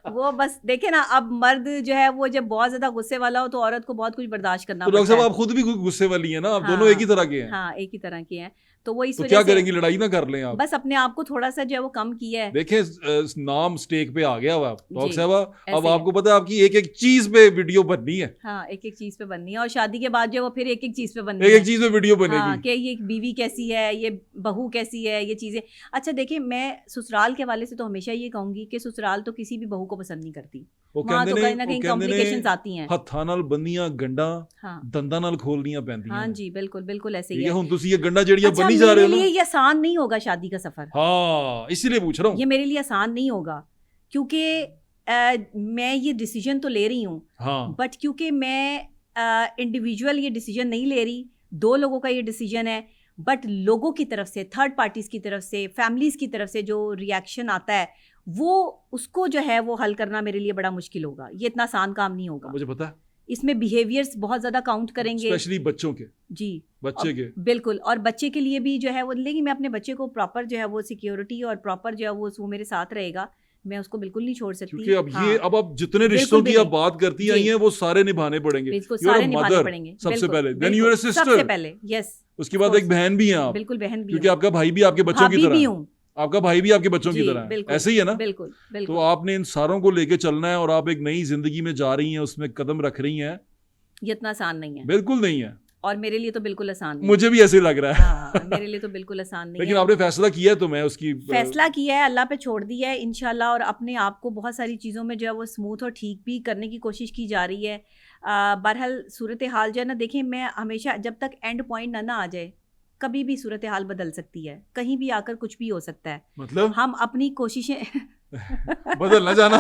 वो बस देखे ना, अब मर्द जो है वो जब बहुत ज्यादा गुस्से वाला हो तो औरत को बहुत कुछ बर्दाश्त करना पड़ता है। तो डॉक्टर साहब, आप खुद भी गुस्से वाली हैं ना, आप दोनों एक ही तरह के हैं। हाँ, एक ही तरह के हैं, तो वो इस तो वजह क्या से करेंगी, लड़ाई ना कर लें आप? बस अपने आप को थोड़ा सा जो है वो कम किया है। देखें, नाम स्टेक पे आ गया हुआ डॉक्टर साहब, अब आपको पता है आपकी एक एक चीज पे वीडियो बननी है। हाँ, एक एक चीज पे बननी है, और शादी के बाद जो वो फिर एक एक चीज पे बननी है, एक एक चीज पे वीडियो बनेगी। हाँ, कि ये बीवी कैसी है, ये बहू कैसी है, ये चीजें। अच्छा देखिए, मैं ससुराल के हवाले से तो हमेशा ये कहूंगी कि ससुराल तो किसी भी बहू को पसंद नहीं करती, वहाँ तो कहीं ना कहीं कॉम्प्लिकेशंस आती हैं। हत्थां नाल बंदियां गंडा दंदां नाल खोलनियां पैंदियां। हाँ जी, बिल्कुल बिल्कुल ऐसे ही है। हुन तुसी ये गंडा जड़ियां बनी जा रहे हो ना, मेरे लिए ये आसान नहीं होगा शादी का सफर। हाँ, इसीलिए पूछ रहा हूँ। ये मेरे लिए आसान नहीं होगा, क्योंकि मैं ये डिसीजन तो ले रही हूँ, बट क्योंकि मैं इंडिविजुअल ये डिसीजन नहीं ले रही, 2 लोगों का ये डिसीजन है, बट लोगों की तरफ से, थर्ड पार्टीज की तरफ से, फैमिलीज की तरफ से जो रिएक्शन आता है वो उसको जो है वो हल करना मेरे लिए बड़ा मुश्किल होगा। ये इतना आसान काम नहीं होगा। मुझे पता है इसमें बिहेवियर्स बहुत ज़्यादा काउंट करेंगे, स्पेशली बच्चों के, जी बच्चे के, बिल्कुल। और बच्चे के लिए भी जो है वो, लेकिन मैं अपने बच्चे को प्रॉपर जो है वो सिक्योरिटी और प्रॉपर जो है वो मेरे साथ रहेगा, मैं उसको बिल्कुल नहीं छोड़ सकती। क्योंकि अब ये अब आप जितने रिश्तों की आप बात करती आई हैं वो सारे निभाने पड़ेंगे, बिल्कुल सारे निभाने पड़ेंगे सबसे पहले, then you are a sister, सबसे पहले, यस, उसके बाद एक बहन भी हैं आप, बिल्कुल बहन भी, क्योंकि आपका भाई भी आपके बच्चों की तरह है, आपका भाई भी आपके बच्चों की तरह है, ऐसे ही है ना? बिल्कुल बिल्कुल। तो आपने इन सारों को लेके चलना है और आप एक नई जिंदगी में जा रही हैं, उसमें कदम रख रही हैं। ये इतना आसान नहीं है, बिल्कुल नहीं है, और मेरे लिए तो बिल्कुल आसान नहीं, मुझे भी ऐसे लग रहा है। हाँ, मेरे लिए तो बिल्कुल आसान नहीं लेकिन है। आपने फैसला किया है तो मैं उसकी फैसला किया है, अल्लाह पे छोड़ दिया है इंशाल्लाह, और अपने आप को बहुत सारी चीज़ों में जो है वो स्मूथ और ठीक भी करने की कोशिश की जा रही है। बहरहाल सूरत हाल जो है ना, देखें, मैं हमेशा जब तक एंड पॉइंट ना आ जाए, कभी भी सूरत हाल बदल सकती है, कहीं भी आकर कुछ भी हो सकता है। मतलब हम अपनी कोशिशें बदलना जाना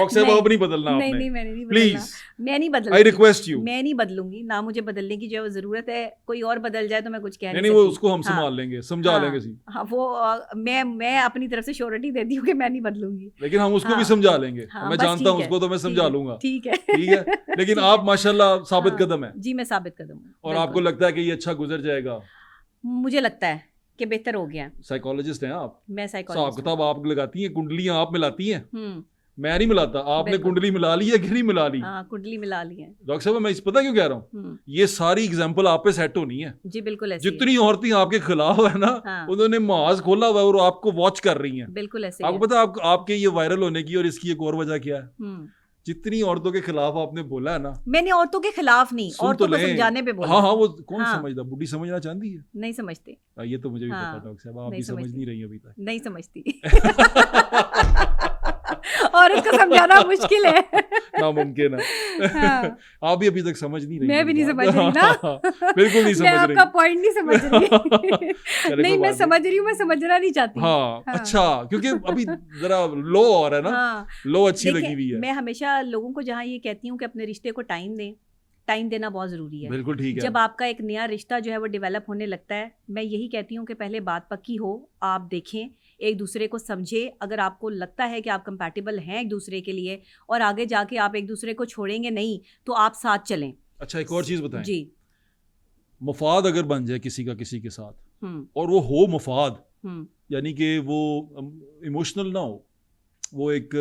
साहब अब नहीं बदलना आपने। नहीं मैंने नहीं बदलना, प्लीज मैं नहीं बदलूंगी, आई रिक्वेस्ट यू, मैं नहीं बदलूंगी ना, मुझे बदलने की जो है जरूरत है। कोई और बदल जाए तो मैं कुछ कह नहीं नहीं सकती। वो उसको हम संभाल लेंगे, समझा लेंगे सी। हाँ, वो मैं अपनी तरफ से श्योरिटी देती हूँ कि मैं नहीं बदलूंगी, लेकिन हम उसको भी समझा लेंगे, मैं जानता हूँ उसको, तो मैं समझा लूंगा, ठीक है, ठीक है। लेकिन आप माशाल्लाह साबित कदम है। जी, मैं साबित कदम हूँ। और आपको लगता है कि ये अच्छा गुजर जाएगा? मुझे लगता है कि बेहतर हो गया। साइकोलॉजिस्ट हैं आप? मैं साइकोलॉजिस्ट, किताब आप लगाती हैं, कुंडलियां आप मिलाती हैं, मैं नहीं मिलाता। आपने कुंडली मिला ली है कि नहीं मिला ली? हाँ, कुंडली मिला ली है। डॉक्टर साहब मैं इस पता क्यों कह रहा हूँ, ये सारी एग्जांपल आप पे सेट होनी है। जी बिल्कुल ऐसे, जितनी औरतें आपके खिलाफ है ना, उन्होंने माज खोला हुआ है और आपको वॉच कर रही हैं। बिल्कुल ऐसे। आपको पता है आपके ये वायरल होने की और इसकी एक और वजह क्या है? जितनी औरतों के खिलाफ आपने बोला है ना, मैंने औरतों के खिलाफ नहीं, औरतों को समझाने पे बोला। हाँ, वो कौन समझदा, बुढ़ी समझना चाहती है, नहीं समझते। ये तो मुझे भी पता, डॉक्टर साहब आप भी समझ नहीं रही अभी तक, नहीं समझती। औरत को समझाना मुश्किल है, नामुमकिन है। आप भी अभी तक समझ नहीं रही। मैं भी नहीं समझ रही ना, बिल्कुल नहीं समझ रही, मैं आपका पॉइंट नहीं समझ रही। नहीं, मैं समझ रही हूँ, मैं समझना नहीं चाहती। हाँ, अच्छा, क्योंकि अभी जरा लो और है ना, लो अच्छी लगी हुई है। मैं हमेशा लोगों को जहाँ ये कहती हूँ कि अपने रिश्ते को टाइम दें, टाइम देना बहुत ज़रूरी है। बिल्कुल ठीक है। जब आपका एक नया रिश्ता जो है वो डेवलप होने लगता है, मैं यही कहती हूँ कि पहले बात पक्की हो, आप देखें, एक दूसरे को समझे। अगर आपको लगता है कि आप कंपैटिबल हैं एक दूसरे के लिए और आगे जाके आप एक दूसरे को छोड़ेंगे नहीं, तो आप साथ चलें। अच्छा, एक और चीज़ बताएं जी, मफाद अगर बन जाए किसी का किसी के साथ और वो हो मफाद, यानी कि वो इमोशनल ना हो, वो एक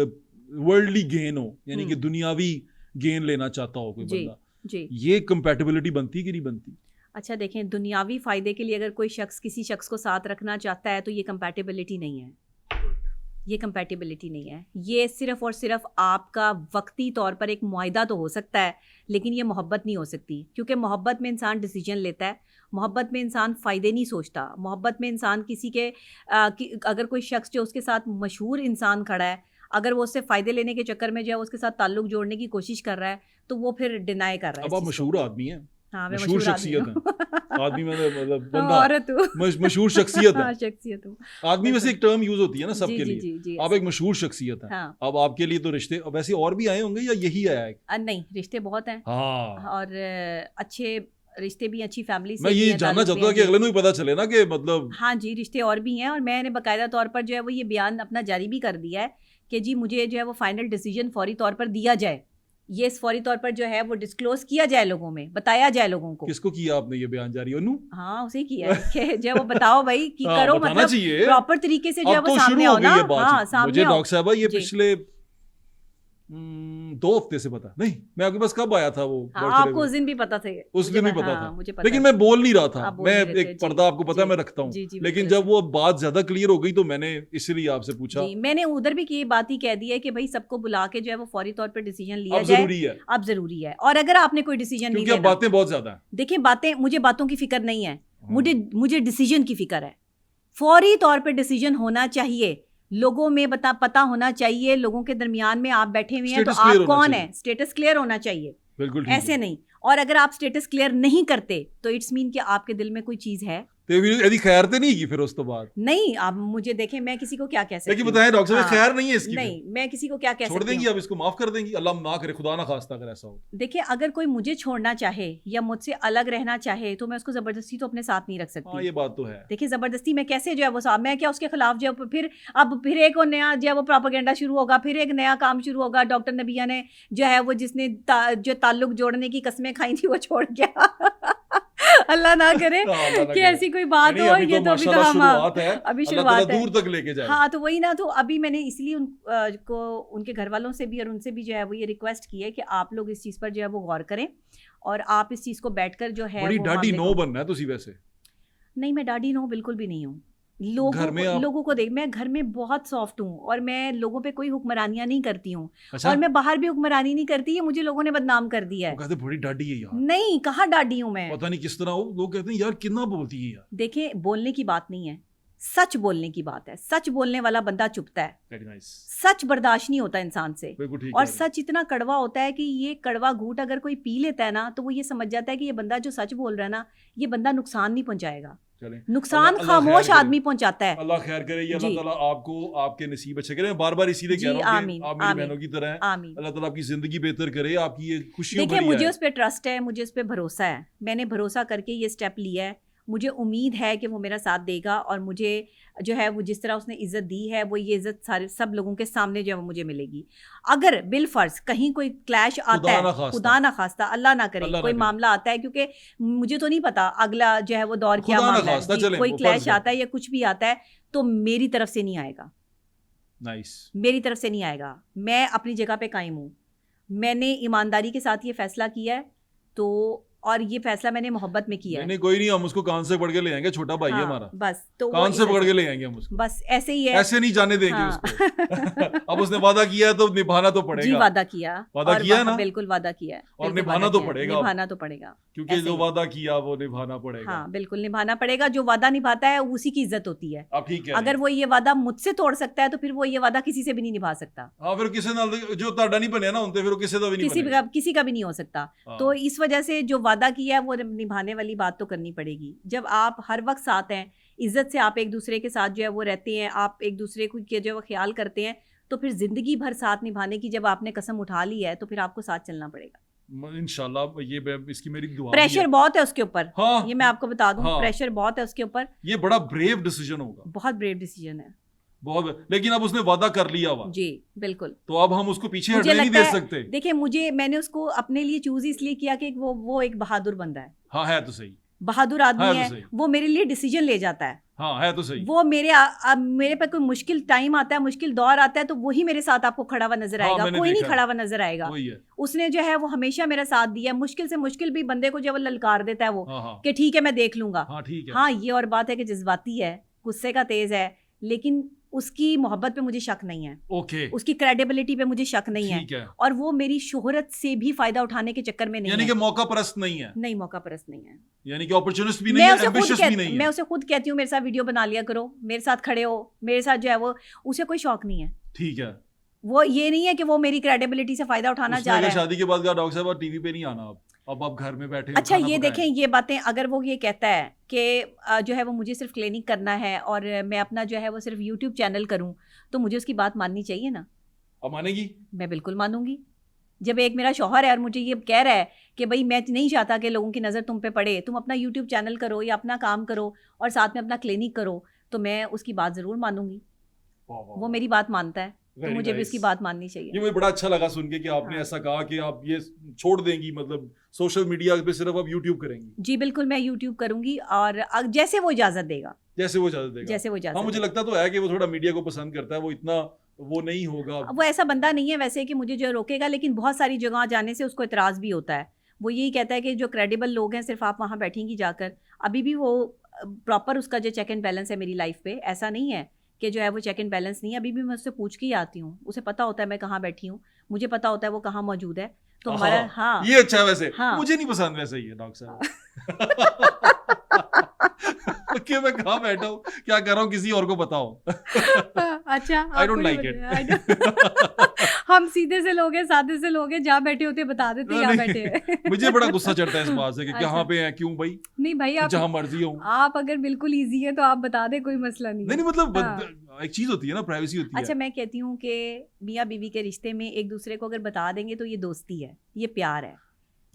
वर्ल्डली गेन हो, यानी कि दुनियावी गेन लेना चाहता हो कोई बंदा, जी, ये कंपैटिबिलिटी बनती कि नहीं बनती? अच्छा देखें, दुनियावी फ़ायदे के लिए अगर कोई शख्स किसी शख्स को साथ रखना चाहता है तो ये कंपैटिबिलिटी नहीं है, ये कंपैटिबिलिटी नहीं है। ये सिर्फ़ और सिर्फ आपका वक्ती तौर पर एक मुआहिदा तो हो सकता है, लेकिन ये मोहब्बत नहीं हो सकती, क्योंकि मोहब्बत में इंसान डिसीजन लेता है, मोहब्बत में इंसान फ़ायदे नहीं सोचता, मोहब्बत में इंसान किसी के अगर कोई शख्स जो उसके साथ मशहूर इंसान खड़ा है, अगर वो उससे फ़ायदे लेने के चक्कर में जो है उसके साथ ताल्लुक़ जोड़ने की कोशिश कर रहा है, तो वो फिर डिनाई कर रहा है। अब आप मशहूर आदमी हैं। हाँ, मैं मशहूर शख्सियत है। आदमी मतलब बंदा, औरत हूँ, मशहूर शख्सियत है। हाँ, शख्सियत हूँ। आदमी वैसे एक टर्म यूज होती है ना सबके लिए। जी, आप एक मशहूर शख्सियत है। हाँ। अब आपके लिए तो रिश्ते वैसे और भी आए होंगे या यही आया है? नहीं, रिश्ते बहुत हैं। हाँ, और अच्छे रिश्ते भी, अच्छी फैमिली से। मैं ये जानना चाहता हूँ कि अगले को भी पता चले ना कि मतलब। हाँ जी, रिश्ते और भी हैं, और मैंने बाकायदा तौर पर जो है वो ये बयान अपना जारी भी कर दिया है कि जी मुझे जो है वो फाइनल डिसीजन फौरी तौर पर दिया जाए, ये फौरी तौर पर जो है वो डिस्क्लोज किया जाए, लोगों में बताया जाए लोगों को। किसको किया आपने ये बयान जारी? अनु? हाँ, उसे किया है कि जो वो बताओ भाई कि हाँ, करो, मतलब प्रॉपर तरीके से जो है वो सामने आओ ना। हाँ, सामने मुझे डॉक्टर साहब ये पिछले 2 हफ्ते से पता नहीं, मैं आपके पास कब आया था वो? हाँ, आपको उस दिन भी पता थे? उस दिन भी पता था, मुझे पता, लेकिन मैं बोल नहीं रहा था। मैं एक पर्दा आपको पता है मैं रखता हूँ, लेकिन जब वो बात ज्यादा क्लियर हो गई तो मैंने इसलिए आपसे पूछा। मैंने उधर भी की बात ही कह दी है कि भाई सबको बुला के जो है वो फौरी तौर पर डिसीजन लिया जाए, जरूरी है, अब जरूरी है। और अगर आपने कोई डिसीजन नहीं लेना, बातें बहुत ज्यादा है, देखिए मुझे बातों की फिक्र नहीं है, मुझे डिसीजन की फिक्र है। फौरी तौर पर डिसीजन होना चाहिए, लोगों में पता होना चाहिए, लोगों के दरमियान में आप बैठे हुए हैं तो आप कौन है, स्टेटस क्लियर होना चाहिए। बिल्कुल ऐसे नहीं, और अगर आप स्टेटस क्लियर नहीं करते तो इट्स मीन कि आपके दिल में कोई चीज है, ਤੇ ਵੀ ਇਹਦੀ ਖੈਰ ਤੇ ਨਹੀਂ ਕੀ ਫਿਰ ਉਸ ਤੋਂ ਬਾਅਦ? नहीं, आप मुझे देखें, मैं किसी को क्या कह सकती लेकिन हूँ? बताएं डॉक्टर साहब, हाँ, खैर नहीं है इसकी? नहीं, मैं किसी को क्या कह छोड़ सकती देंगी हूँ? आप इसको, माफ कर देंगी? अल्लाह ना करे, खुदा ना खास्ता अगर ऐसा हो। देखिए, अगर कोई मुझे छोड़ना चाहे या मुझसे अलग रहना चाहे तो मैं उसको जबरदस्ती तो अपने साथ नहीं रख हाँ, सकती। ये बात तो है। देखिए, जबरदस्ती में कैसे जो है वो साहब, मैं क्या उसके खिलाफ जो है फिर अब फिर एक और नया जो है वो प्रोपेगेंडा शुरू होगा, फिर एक नया काम शुरू होगा। डॉक्टर नबिया ने जो है वो जिसने जो ताल्लुक जोड़ने की कस्में खाई थी वो छोड़ गया। अल्लाह ना करे कि ऐसी कोई बात हो। ये तो अभी तो हम अभी शुरुआत है, दूर तक लेके जाए। हाँ, तो वही ना, तो अभी मैंने इसलिए उनको उनके घर वालों से भी और उनसे भी जो है वो ये रिक्वेस्ट की है कि आप लोग इस चीज़ पर जो है वो गौर करें और आप इस चीज़ को बैठकर जो है बड़ी वो डाडी मामले नो को- बनना है तुसी वैसे। नहीं, मैं डाडी नो बिल्कुल भी नहीं हूँ। घर में आप- लोगों को देख, मैं घर में बहुत सॉफ्ट हूँ और मैं लोगों पे कोई हुक्मरानियां नहीं करती हूँ। अच्छा, और मैं बाहर भी हुक्मरानी नहीं करती है, मुझे लोगों ने बदनाम कर दिया वो है। कहते बड़ी डाडी है यार, नहीं, कहाँ डाडी हूँ मैं? पता नहीं किस तरह हो, लोग कहते हैं यार कितना बोलती है यार। देखिए, बोलने की बात नहीं है, सच बोलने की बात है। सच बोलने वाला बंदा चुपता है, वेरी नाइस, सच बर्दाश्त नहीं होता इंसान से। बिल्कुल ठीक और है। सच इतना कड़वा होता है कि ये कड़वा घूंट अगर कोई पी लेता है ना तो वो ये समझ जाता है कि ये बंदा जो सच बोल रहा है ना, ये बंदा नुकसान नहीं पहुंचाएगा। चलें, नुकसान अल्लाह खामोश खैर आदमी पहुंचाता है। अल्लाह खैर करे, ये अल्लाह जी। ताला आपको आपके नसीब अच्छे करे। मैं बार बार इसीलिए जी, कह रहा हूँ कि आमीन, आप मेरी आमीन, बहनों की तरह हैं। आमीन। अल्लाह ताला आपकी जिंदगी बेहतर करे, आपकी ये खुशियों देखिए, भरी मुझे आए। उस पर ट्रस्ट है, मुझे उस पर भरोसा है। मैंने भरोसा करके ये स्टेप लिया है। मुझे उम्मीद है कि वो मेरा साथ देगा और मुझे जो है वो जिस तरह उसने इज्जत दी है वो ये इज्जत सारे सब लोगों के सामने जो है वो मुझे मिलेगी। अगर बिलफर्ज कहीं कोई क्लैश आता खुदा ना है, खास्ता। खुदा ना खास्ता, अल्लाह ना करे, अल्लाह ना कोई करे। मामला आता है, क्योंकि मुझे तो नहीं पता अगला जो है वो दौर क्या खुदा ना मामला खास्ता, है जी, चलें, कोई वो क्लैश फर्ज है। आता है या कुछ भी आता है तो मेरी तरफ से नहीं आएगा, नाइस, मेरी तरफ से नहीं आएगा। मैं अपनी जगह पे कायम हूँ। मैंने ईमानदारी के साथ ये फैसला किया है, तो और ये फैसला मैंने मोहब्बत में किया है। नहीं कोई नहीं, हम उसको कान से पकड़ के ले आएंगे, छोटा भाई है हाँ, हमारा, बस तो वो कान इस से पकड़ वजह- के ले आएंगे हम उसको, बस ऐसे ही है। ऐसे नहीं जाने देंगे हाँ। उसको। अब उसने वादा किया है तो निभाना तो जी, पड़ेगा। वादा किया, वादा और किया है वादा- ना? बिल्कुल वादा किया है, और बिल्कुल निभाना वादा तो किया है, पड़ेगा। निभाना तो पड़ेगा, क्योंकि ऐसे जो ही। वादा किया वो निभाना पड़ेगा। हाँ, बिल्कुल निभाना पड़ेगा। जो वादा निभाता है उसी की इज्जत होती है। आप ठीक है। अगर वो ये वादा मुझसे तोड़ सकता है तो फिर वो ये वादा किसी से भी नहीं निभा सकता, हाँ, फिर किसी नाल जो ਤੁਹਾਡਾ नहीं बनया ना उनते, फिर वो किसी का भी नहीं बनेगा। किसी का भी नहीं हो सकता। हाँ। तो इस वजह से जो वादा किया है वो निभाने वाली बात तो करनी पड़ेगी। जब आप हर वक्त साथ हैं, इज्जत से आप एक दूसरे के साथ जो है वो रहते हैं, आप एक दूसरे को के जो है वो ख्याल करते हैं, तो फिर जिंदगी भर साथ निभाने की जब आपने कसम उठा ली है तो फिर आपको साथ चलना पड़ेगा। इंशाल्लाह ये इसकी मेरी दुआ भी प्रेशर है। बहुत है उसके ऊपर, हाँ, ये मैं आपको बता दूं, हाँ। प्रेशर बहुत है उसके ऊपर, ये बड़ा ब्रेव डिसीजन होगा, बहुत ब्रेव डिसीजन है बहुत। लेकिन अब उसने वादा कर लिया हुआ, जी, बिल्कुल। तो अब हम उसको पीछे मुझे हटने नहीं लगता दे है- सकते। देखिए, मैंने उसको अपने लिए चूज इसलिए किया कि वो एक बहादुर बंदा है, हाँ है तो सही, बहादुर आदमी है तो है। सही। वो मेरे लिए डिसीजन ले जाता है। हाँ है तो सही। वो मेरे पे कोई मुश्किल टाइम आता है, मुश्किल दौर आता है, तो वही मेरे साथ आपको खड़ा हुआ नजर हाँ, आएगा, मैंने कोई नहीं देखा खड़ा हुआ नजर आएगा। वही है। उसने जो है वो हमेशा मेरा साथ दिया है। मुश्किल से मुश्किल भी बंदे को जो वो ललकार देता है वो, हाँ हाँ कि ठीक है मैं देख लूंगा। हाँ ठीक है। हाँ, ये और बात है कि जज्बाती है, गुस्से का तेज है, लेकिन उसकी मोहब्बत पे मुझे शक नहीं है, ओके उसकी क्रेडिबिलिटी पे मुझे शक नहीं है, ठीक है। और वो मेरी शोहरत से भी फायदा उठाने के चक्कर में नहीं यानी है। कि मौका परस्त नहीं है, नहीं, मौका परस्त नहीं है। यानी कि अपॉर्चुनिस्ट भी नहीं मैं है, उसे खुद एम्बिशियस भी नहीं मैं है। उसे खुद कहती हूँ मेरे साथ वीडियो बना लिया करो, मेरे साथ खड़े हो, मेरे साथ जो है वो, उसे कोई शौक नहीं है। ठीक है। वो ये नहीं है कि वो मेरी क्रेडिबिलिटी से फायदा उठाना उसने चाह अगर रहा है। शादी के बाद कहा डॉक्टर साहब टीवी पे नहीं आना, अब आप घर में बैठे अच्छा, खाना ये पकाएं। देखें, ये बातें अगर वो ये कहता है कि जो है वो मुझे सिर्फ क्लिनिक करना है और मैं अपना जो है वो सिर्फ यूट्यूब चैनल करूं, तो मुझे उसकी बात माननी चाहिए ना। अब मानेगी? मैं बिल्कुल मानूंगी। जब एक मेरा शौहर है और मुझे ये कह रहा है कि भाई मैं नहीं चाहता कि लोगों की नज़र तुम पे पड़े, तुम अपना यूट्यूब चैनल करो या अपना काम करो और साथ में अपना क्लिनिक करो, तो मैं उसकी बात ज़रूर मानूंगी। वो मेरी बात मानता है तो मुझे भी उसकी बात माननी चाहिए। ये मुझे बड़ा अच्छा लगा सुन के कि आपने हाँ। ऐसा कहा कि आप ये छोड़ देंगी, मतलब सोशल मीडिया पे सिर्फ आप यूट्यूब करेंगी। जी बिल्कुल, मैं यूट्यूब करूंगी और जैसे वो इजाज़त देगा, जैसे वो इजाजत देगा। जैसे वो इजाज़त हाँ, मुझे देगा। लगता तो है कि वो थोड़ा मीडिया को पसंद करता है, वो इतना वो नहीं होगा। वो ऐसा बंदा नहीं है वैसे कि मुझे जो रोकेगा, लेकिन बहुत सारी जगह जाने से उसको इतराज़ भी होता है। वो यही कहता है कि जो क्रेडिबल लोग हैं सिर्फ आप वहाँ बैठेंगी जाकर। अभी भी वो प्रॉपर उसका जो चेक एंड बैलेंस है मेरी लाइफ पे, ऐसा नहीं है कि जो है वो चेक एंड बैलेंस नहीं है। अभी भी मैं उससे पूछ के ही आती हूँ, उसे पता होता है मैं कहाँ बैठी हूँ, मुझे पता होता है वो कहाँ मौजूद है। तो हमारा हाँ, ये अच्छा है वैसे। हाँ। मुझे नहीं पसंद वैसे ये डॉक्टर साहब कि मैं कहाँ बैठा हूँ, क्या कर रहा हूँ, किसी और को बताओ। अच्छा, I don't like it. हम सीधे से लोग हैं, सादे से लोग हैं, जहाँ बैठे होते बता देते यहाँ बैठे हैं। मुझे बड़ा गुस्सा चढ़ता है इस बात से कि अच्छा। कहाँ पे हैं, क्यों भाई, नहीं भाई, आप जहाँ मर्जी हो। आप अगर बिल्कुल इजी है तो आप बता दे, कोई मसला नहीं नहीं है। नहीं मतलब हाँ। एक चीज होती है ना, प्राइवेसी होती अच्छा, है। मैं कहती हूँ कि मियाँ बीवी के रिश्ते में एक दूसरे को अगर बता देंगे तो ये दोस्ती है, ये प्यार है,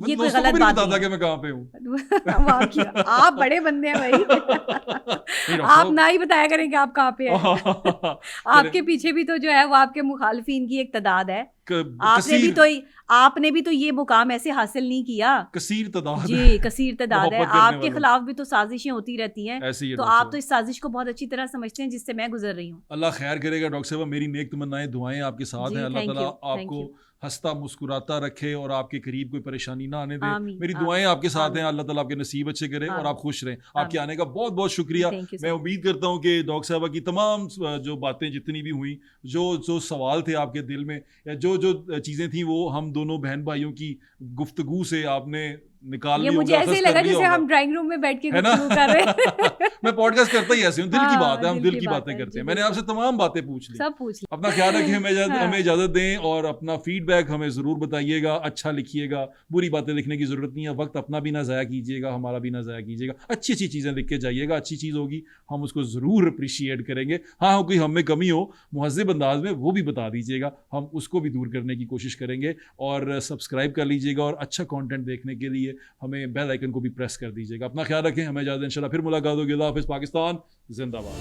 मैं ये कोई दोस्तों को गलत भी नहीं बात बताता नहीं कि है। मैं कहाँ पे हूँ। वाह क्या, आप बड़े बंदे हैं भाई। डॉक्टर आप साहब। ना ही बताया करें कि आप कहाँ पे हैं। आपके चले, पीछे भी तो जो है वो आपके मुखालफिन की एक तादाद है। कसीर आपने भी तो ये मुकाम ऐसे हासिल नहीं किया कसीर तादाद जी, कसीर तादाद है। मोहब्बत करने आपके वालों। खिलाफ भी तो साजिशें होती रहती हैं, ऐसे ही है तो डॉक्टर आप साहब। तो इस साजिश को बहुत अच्छी तरह समझते हैं जिससे मैं गुजर रही हूँ। अल्लाह खैर करेगा डॉक्टर साहब, मेरी नेक तमन्नाएं दुआएं आपके साथ जी, हैं। अल्लाह thank ताला you, thank आपको you। हंसता मुस्कुराता रखे और आपके करीब कोई परेशानी ना आने दे। आमीन, मेरी आमीन, दुआएं आपके साथ हैं, आमीन। अल्लाह ताला आपके नसीब अच्छे करे और आमीन, आप खुश रहें। आपके आमीन। आने का बहुत बहुत शुक्रिया। Thank you so मैं much। उम्मीद करता हूँ कि डॉक्टर साहबा की तमाम जो बातें जितनी भी हुई, जो जो सवाल थे आपके दिल में, या जो जो चीज़ें थी, वो हम दोनों बहन भाइयों की गुफ्तगू से आपने निकाल ये लिया मुझे होगा, ऐसे ही अखज़ कर लगा लिया जैसे होगा। हम ड्राइंग रूम में बैठ के है ना? गुफ्तगू कर रहे हैं। मैं पॉडकास्ट करता ही ऐसे हूँ, दिल की हाँ, बात है, हम दिल की बात बातें है, करते जी, हैं। मैंने आपसे तमाम बातें पूछ ली। सब पूछ लिया। अपना ख्याल रखें, हाँ। हमें इजाज़त दें और अपना फीडबैक हमें ज़रूर बताइएगा, अच्छा लिखिएगा। बुरी बातें लिखने की ज़रूरत नहीं है, वक्त अपना भी ना ज़ाया कीजिएगा, हमारा भी ना ज़ाया कीजिएगा। अच्छी अच्छी चीज़ें लिख के जाइएगा, अच्छी चीज़ होगी हम उसको ज़रूर अप्रिशिएट करेंगे। हाँ, कोई हम में कमी हो मुहज़्ज़ब अंदाज में, वो भी बता दीजिएगा, हम उसको भी दूर करने की कोशिश करेंगे। और सब्सक्राइब कर लीजिएगा और अच्छा कॉन्टेंट देखने के लिए हमें बेल आइकन को भी प्रेस कर दीजिएगा। अपना ख्याल रखें, हमें इजाज़त दें। इंशाल्लाह फिर मुलाकात होगी। अल्लाह हाफ़िज़। पाकिस्तान जिंदाबाद।